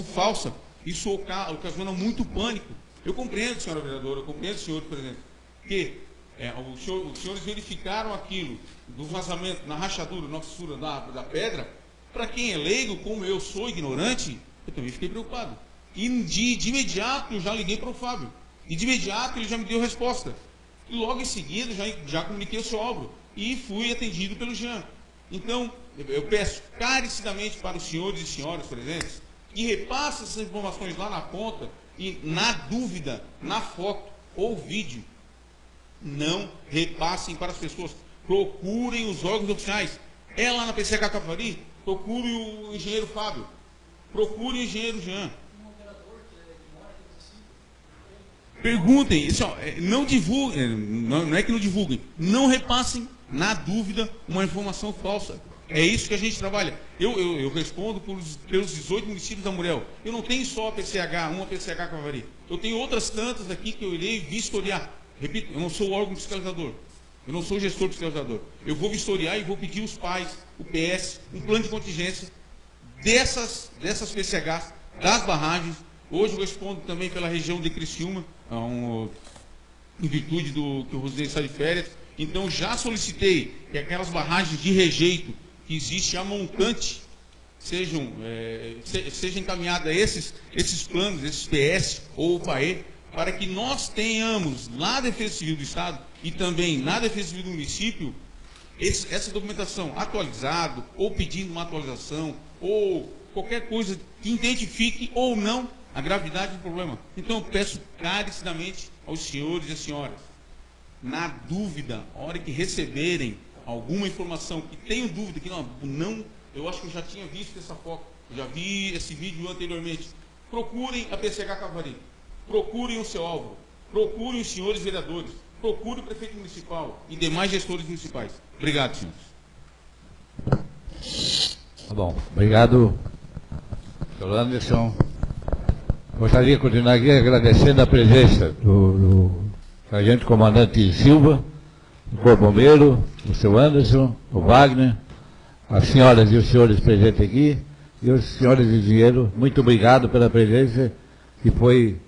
falsa. Isso ocasiona muito pânico. Eu compreendo, senhora vereadora, eu compreendo, senhor presidente, que os senhores verificaram aquilo do vazamento na rachadura, na fissura da pedra. Para quem é leigo, como eu sou ignorante, eu também fiquei preocupado. E de imediato eu já liguei para o Fábio. E de imediato ele já me deu resposta. E logo em seguida já comuniquei o seu Álvaro. E fui atendido pelo Jean. Então, eu peço carecidamente para os senhores e senhoras presentes que repassem essas informações lá na ponta e, na dúvida, na foto ou vídeo, não repassem para as pessoas. Procurem os órgãos oficiais. É lá na PCH Capivari, procure o engenheiro Fábio, procure o engenheiro Jean. Perguntem, não divulguem, não é que não divulguem, não repassem, na dúvida, uma informação falsa. É isso que a gente trabalha. Eu respondo pelos 18 municípios da Murel. Eu não tenho só a PCH, uma PCH Capivari. Eu tenho outras tantas aqui que eu irei vistoriar. Repito, eu não sou o órgão fiscalizador. Eu não sou o gestor fiscalizador. Eu vou vistoriar e vou pedir os pais, o PS, um plano de contingência dessas PCHs, das barragens. Hoje eu respondo também pela região de Criciúma, em virtude do que o Rosinei está de férias. Então já solicitei que aquelas barragens de rejeito que existe a montante seja encaminhada a esses planos, esses PS ou o PAE, para que nós tenhamos na Defesa Civil do Estado e também na Defesa Civil do município essa documentação atualizada, ou pedindo uma atualização, ou qualquer coisa que identifique ou não a gravidade do problema. Então eu peço carecidamente aos senhores e às senhoras, na dúvida, a hora que receberem alguma informação, que tenham dúvida, que não, eu acho que eu já tinha visto essa foto, já vi esse vídeo anteriormente, procurem a PCH Capivari, procurem o seu Álvaro, procurem os senhores vereadores, procurem o prefeito municipal e demais gestores municipais. Obrigado, senhores. Tá bom, obrigado, senhor Anderson. Gostaria de continuar aqui agradecendo a presença do Sargento Comandante Silva, o Corpo Bombeiro, o seu Anderson, o Wagner, as senhoras e os senhores presentes aqui, e os senhores engenheiros, muito obrigado pela presença, que foi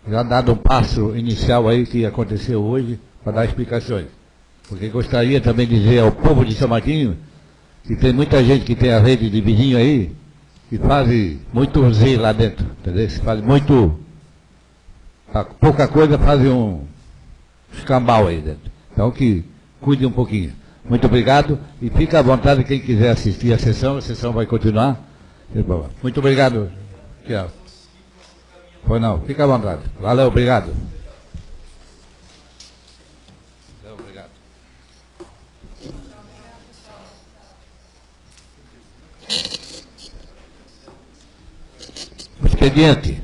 já dado um passo inicial aí que aconteceu hoje, para dar explicações. Porque gostaria também de dizer ao povo de São Martinho, que tem muita gente que tem a rede de vizinho aí, que faz muito Z lá dentro, entendeu? Se faz muito, pouca coisa fazem um escambau aí dentro. Então que cuide um pouquinho. Muito obrigado e fica à vontade quem quiser assistir a sessão vai continuar. Muito obrigado. Foi não, fica à vontade. Valeu, obrigado. Obrigado. Expediente.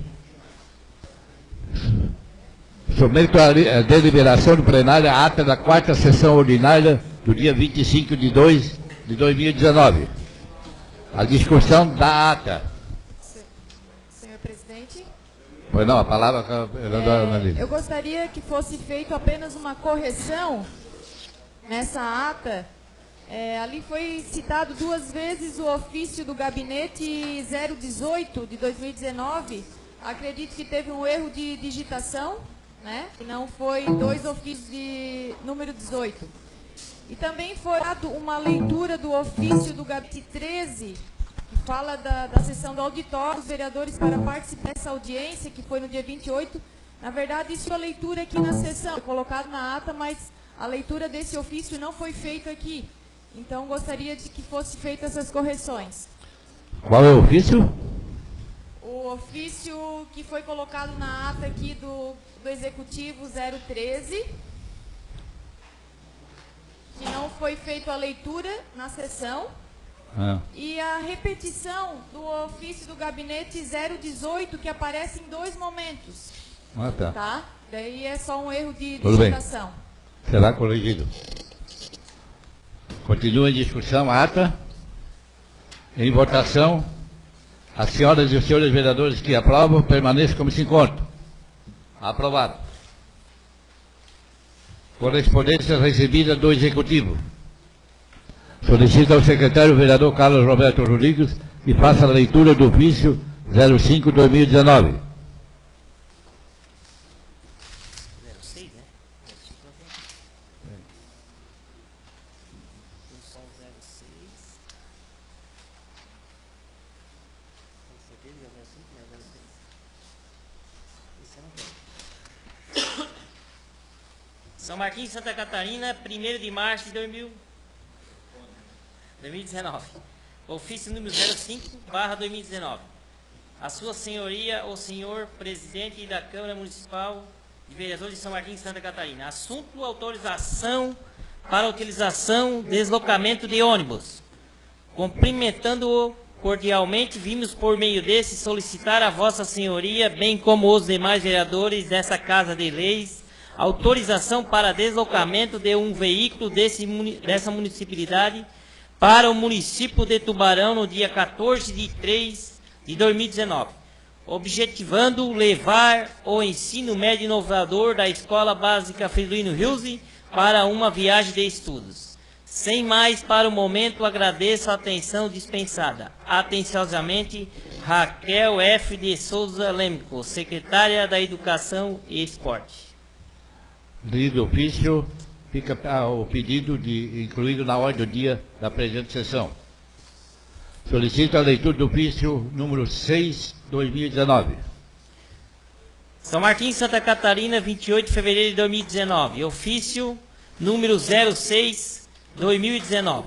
Somente a deliberação do plenário a ata da 4ª sessão ordinária do dia 25 de 2 de 2019. A discussão da ata. Senhor presidente. Pois não, a palavra com a vereadora Analisa. Eu gostaria que fosse feito apenas uma correção nessa ata. Ali foi citado 2 vezes o ofício do gabinete 018 de 2019. Acredito que teve um erro de digitação, né? E não foi 2 ofícios de número 18. E também foi dado uma leitura do ofício do gabinete 13, que fala da sessão do auditório, os vereadores para participar dessa audiência, que foi no dia 28. Na verdade, isso é a leitura aqui na sessão, colocado na ata, mas a leitura desse ofício não foi feita aqui. Então, gostaria de que fosse feitas essas correções. Qual é o ofício? O ofício que foi colocado na ata aqui do Executivo 013, que não foi feita a leitura na sessão, e a repetição do ofício do gabinete 018, que aparece em 2 momentos. Tá? Daí é só um erro de digitação. Será corrigido. Continua em discussão a ata. Em votação, as senhoras e os senhores vereadores que aprovam, permaneçam como se encontram. Aprovado. Correspondência recebida do Executivo. Solicita ao secretário vereador Carlos Roberto Rodrigues que faça a leitura do ofício 05/2019. 06, né? Só o 06. Com certeza é o 05, né? 06. Isso eu não tenho. São Martinho, Santa Catarina, 1º de março de 2019. Ofício número 05/2019. A sua senhoria, o senhor presidente da Câmara Municipal de Vereadores de São Martinho, Santa Catarina. Assunto: autorização para utilização, deslocamento de ônibus. Cumprimentando-o cordialmente, vimos por meio desse solicitar a vossa senhoria, bem como os demais vereadores dessa Casa de Leis, autorização para deslocamento de um veículo dessa municipalidade para o município de Tubarão no dia 14 de 3 de 2019, objetivando levar o ensino médio inovador da Escola Básica Fidelino Hilse para uma viagem de estudos. Sem mais, para o momento, agradeço a atenção dispensada. Atenciosamente, Raquel F. de Souza Lêmico, secretária da Educação e Esporte. Lido ofício, fica o pedido de incluído na ordem do dia da presente sessão. Solicito a leitura do ofício número 6/2019. São Martinho, Santa Catarina, 28 de fevereiro de 2019. Ofício número 06/2019.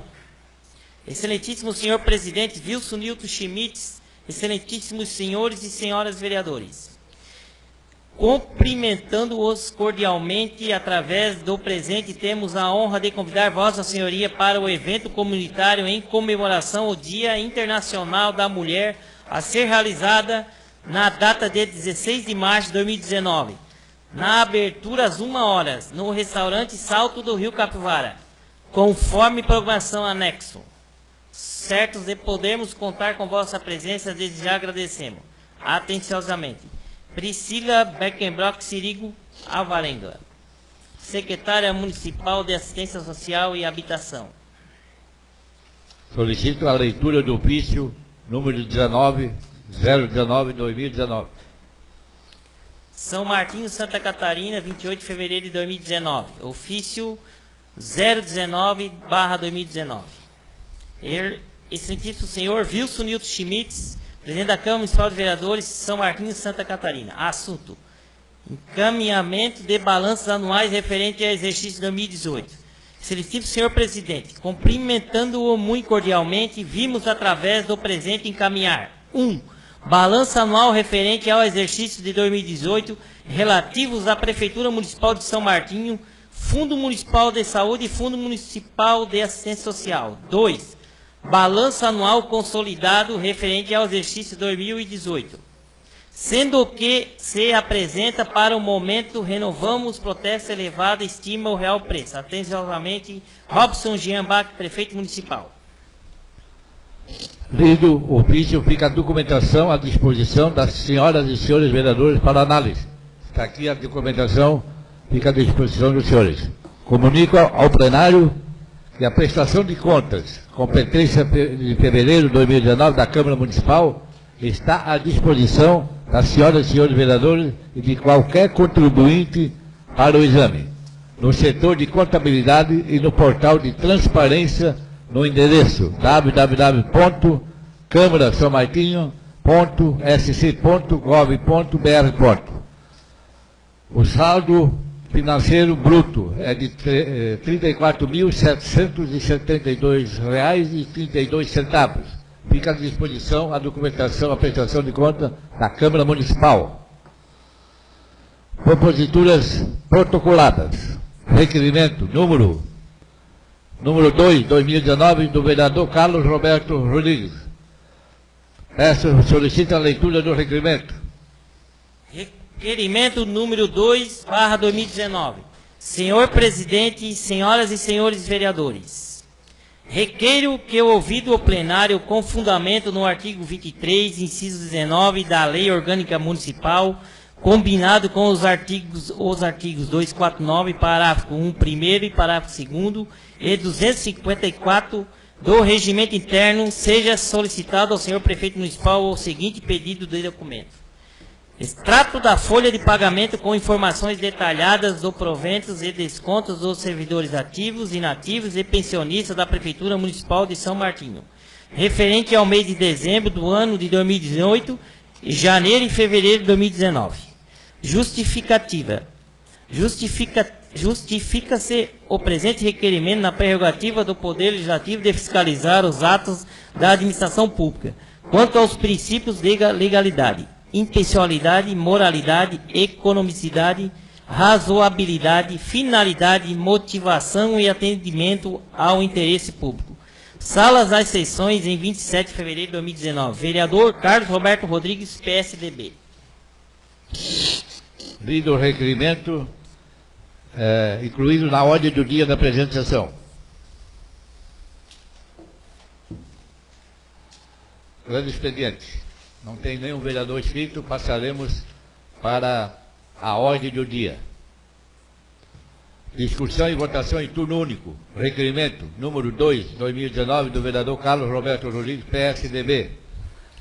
Excelentíssimo senhor presidente Wilson Nilton Schmitz, excelentíssimos senhores e senhoras vereadores. Cumprimentando-os cordialmente, através do presente, temos a honra de convidar Vossa Senhoria para o evento comunitário em comemoração ao Dia Internacional da Mulher, a ser realizada na data de 16 de março de 2019, na abertura às 1h, no restaurante Salto do Rio Capivara, conforme programação anexo. Certos de podermos contar com vossa presença, desde já agradecemos. Atenciosamente. Priscila Beckenbrock Sirigo Alvarenga. secretária municipal de Assistência Social e Habitação. Solicito a leitura do ofício número 019/2019. São Martinho, Santa Catarina, 28 de fevereiro de 2019. Ofício 019/2019. Excelentíssimo senhor Wilson Nilton Schmitz, presidente da Câmara Municipal de Vereadores, São Martinho, Santa Catarina. Assunto: encaminhamento de balanços anuais referente ao exercício de 2018. Excelentíssimo senhor presidente, cumprimentando-o muito cordialmente, vimos através do presente encaminhar: 1. Balanço anual referente ao exercício de 2018, relativos à Prefeitura Municipal de São Martinho, Fundo Municipal de Saúde e Fundo Municipal de Assistência Social. 2. Balanço anual consolidado referente ao exercício 2018. Sendo que se apresenta para o momento, renovamos protesto elevado, estima o real preço. Atenciosamente, Robson Jean Bach, prefeito municipal. Lido o ofício, fica a documentação à disposição das senhoras e senhores vereadores para análise. Está aqui a documentação, fica à disposição dos senhores. Comunico ao plenário que a prestação de contas, competência de fevereiro de 2019 da Câmara Municipal, está à disposição das senhoras e senhores vereadores e de qualquer contribuinte para o exame, no setor de contabilidade e no portal de transparência, no endereço www.câmarasaomartinho.sc.gov.br. O saldo financeiro bruto é de R$ 34.772,32. Fica à disposição a documentação, a prestação de conta da Câmara Municipal. Proposituras protocoladas. Requerimento número 2, 2019, do vereador Carlos Roberto Rodrigues. Solicita a leitura do requerimento. Requerimento número 2/2019. Senhor presidente, senhoras e senhores vereadores, requeiro que o ouvido o plenário com fundamento no artigo 23, inciso 19 da Lei Orgânica Municipal, combinado com os artigos 249, parágrafo 1 primeiro e parágrafo 2º e 254 do Regimento Interno, seja solicitado ao senhor prefeito municipal o seguinte pedido de documento: extrato da folha de pagamento com informações detalhadas do proventos e descontos dos servidores ativos, inativos e pensionistas da Prefeitura Municipal de São Martinho, referente ao mês de dezembro do ano de 2018 e janeiro e fevereiro de 2019. Justificativa. Justifica-se o presente requerimento na prerrogativa do Poder Legislativo de fiscalizar os atos da administração pública, quanto aos princípios de legalidade, intencionalidade, moralidade, economicidade, razoabilidade, finalidade, motivação e atendimento ao interesse público. Salas às sessões em 27 de fevereiro de 2019. Vereador Carlos Roberto Rodrigues, PSDB. Lido o requerimento, incluído na ordem do dia da presente sessão. Grande expediente. Não tem nenhum vereador inscrito, passaremos para a ordem do dia. Discussão e votação em turno único. Requerimento número 2, 2019, do vereador Carlos Roberto Rodrigues, PSDB.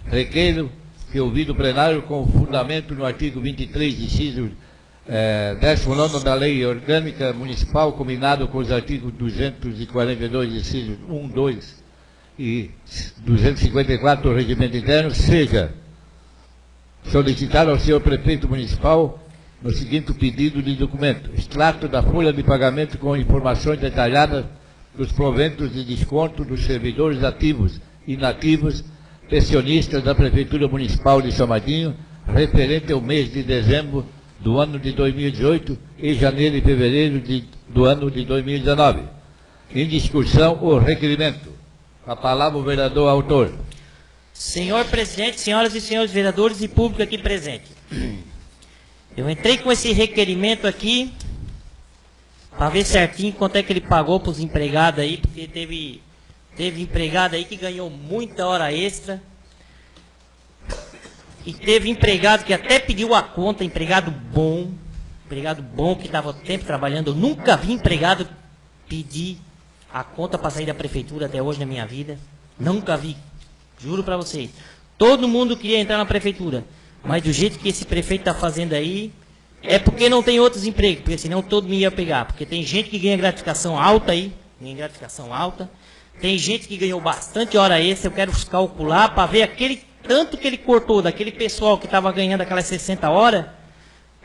Requeiro que ouvido o plenário com fundamento no artigo 23, inciso 19 da Lei Orgânica Municipal, combinado com os artigos 242, incisos 1, 2 e 254 do Regimento Interno, seja solicitado ao senhor prefeito municipal no seguinte pedido de documento: extrato da folha de pagamento com informações detalhadas dos proventos de desconto dos servidores ativos, inativos, pensionistas da Prefeitura Municipal de São Martinho, referente ao mês de dezembro do ano de 2018 e janeiro e fevereiro do ano de 2019. Em discussão, o requerimento. A palavra o vereador autor. Senhor presidente, senhoras e senhores vereadores e público aqui presente. Eu entrei com esse requerimento aqui para ver certinho quanto é que ele pagou para os empregados aí, porque teve empregado aí que ganhou muita hora extra. E teve empregado que até pediu a conta, empregado bom. empregado bom que estava o tempo trabalhando. Eu nunca vi empregado pedir a conta para sair da prefeitura até hoje na minha vida. Nunca vi. Juro para vocês. Todo mundo queria entrar na prefeitura. Mas do jeito que esse prefeito está fazendo aí, é porque não tem outros empregos. Porque senão todo mundo ia pegar. Porque tem gente que ganha gratificação alta aí. Ganha gratificação alta. Tem gente que ganhou bastante hora extra. Eu quero calcular para ver aquele tanto que ele cortou daquele pessoal que estava ganhando aquelas 60 horas.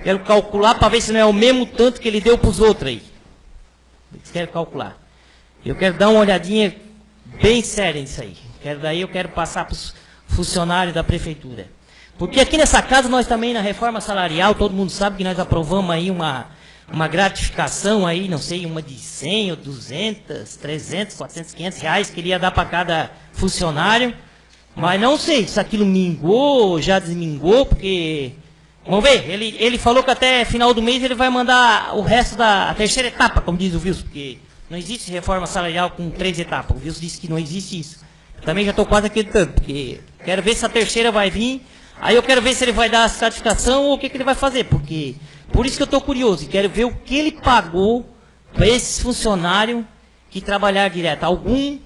Quero calcular para ver se não é o mesmo tanto que ele deu para os outros aí. Quero calcular. Eu quero dar uma olhadinha bem séria nisso aí. Daí eu quero passar para os funcionários da prefeitura. Porque aqui nessa casa nós também, na reforma salarial, todo mundo sabe que nós aprovamos aí uma gratificação aí, não sei, uma de 100 ou 200, 300, 400, 500 reais que ele ia dar para cada funcionário. Mas não sei se aquilo mingou, já desmingou, porque... Vamos ver, ele falou que até final do mês ele vai mandar o resto da terceira etapa, como diz o Wilson, porque não existe reforma salarial com 3 etapas. O Wilson disse que não existe isso. Eu também já estou quase acreditando, porque quero ver se a terceira vai vir, aí eu quero ver se ele vai dar a certificação ou o que ele vai fazer, porque... Por isso que eu estou curioso, e quero ver o que ele pagou para esses funcionários que trabalharam direto. Algum,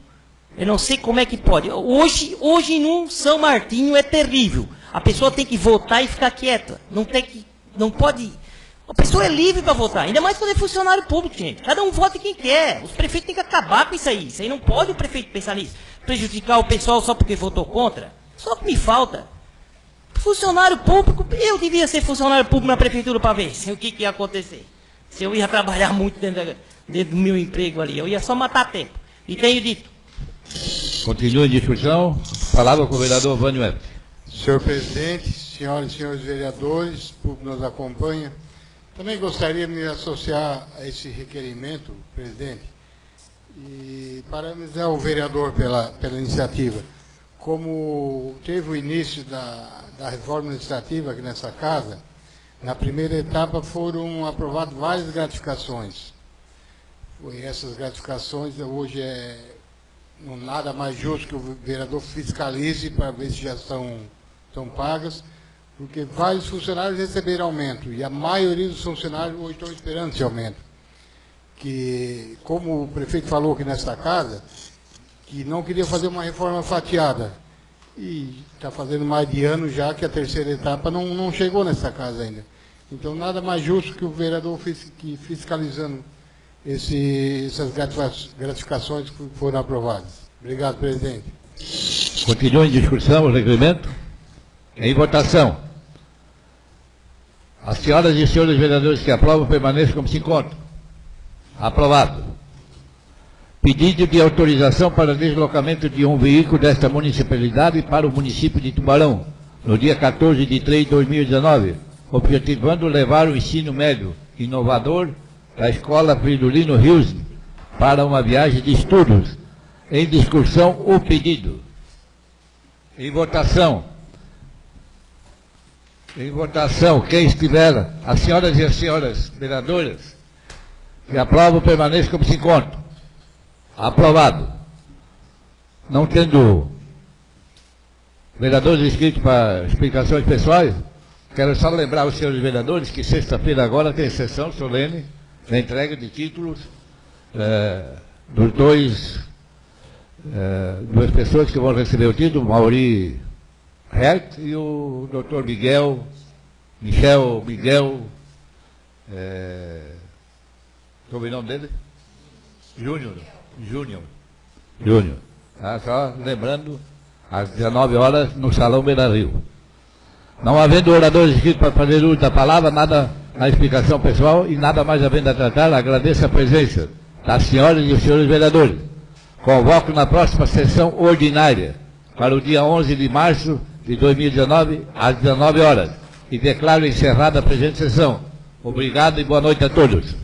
eu não sei como é que pode. Hoje no São Martinho é terrível. A pessoa tem que votar e ficar quieta. Não pode... A pessoa é livre para votar, ainda mais quando é funcionário público, gente. Cada um vota quem quer. Os prefeitos têm que acabar com isso aí. Isso aí não pode o prefeito pensar nisso. Prejudicar o pessoal só porque votou contra. Só que me falta. Funcionário público, eu devia ser funcionário público na prefeitura para ver o que ia acontecer. Se eu ia trabalhar muito dentro do meu emprego ali, eu ia só matar tempo. E tenho dito. Continua em discussão. Palavra com o vereador Vânio Epp. Senhor presidente, senhoras e senhores vereadores, o público nos acompanha. Também gostaria de me associar a esse requerimento, presidente, e parabenizar o vereador pela iniciativa. Como teve o início da reforma administrativa aqui nessa casa, na primeira etapa foram aprovadas várias gratificações. Essas gratificações hoje não nada mais justo que o vereador fiscalize para ver se já estão pagas, porque vários funcionários receberam aumento, e a maioria dos funcionários hoje estão esperando esse aumento. Que, como o prefeito falou aqui nesta casa, que não queria fazer uma reforma fatiada. E está fazendo mais de ano já que a terceira etapa não chegou nessa casa ainda. Então, nada mais justo que o vereador fiscalizando essas gratificações que foram aprovadas. Obrigado, presidente. Continua em discussão o requerimento. Em votação. As senhoras e senhores vereadores que aprovam permaneçam como se encontram. Aprovado. Pedido de autorização para deslocamento de um veículo desta municipalidade para o município de Tubarão, no dia 14 de 3 de 2019, objetivando levar o ensino médio inovador da Escola Fridolino Rios para uma viagem de estudos. Em discussão, o pedido. Em votação. Em votação, quem estiver, as senhoras e as senhores vereadoras que aprovam, permaneçam como se encontram. Aprovado. Não tendo vereadores inscritos para explicações pessoais, quero só lembrar os senhores vereadores que sexta-feira agora tem sessão solene da entrega de títulos dos duas pessoas que vão receber o título, Mauri Hert e o Dr. Miguel, sobre o nome dele? Júnior. Só lembrando, às 19 horas, no Salão Beira-Rio. Não havendo oradores inscritos para fazer uso da palavra, nada na explicação pessoal e nada mais havendo a tratar, agradeço a presença das senhoras e os senhores vereadores. Convoco na próxima sessão ordinária, para o dia 11 de março de 2019, às 19 horas, e declaro encerrada a presente sessão. Obrigado e boa noite a todos.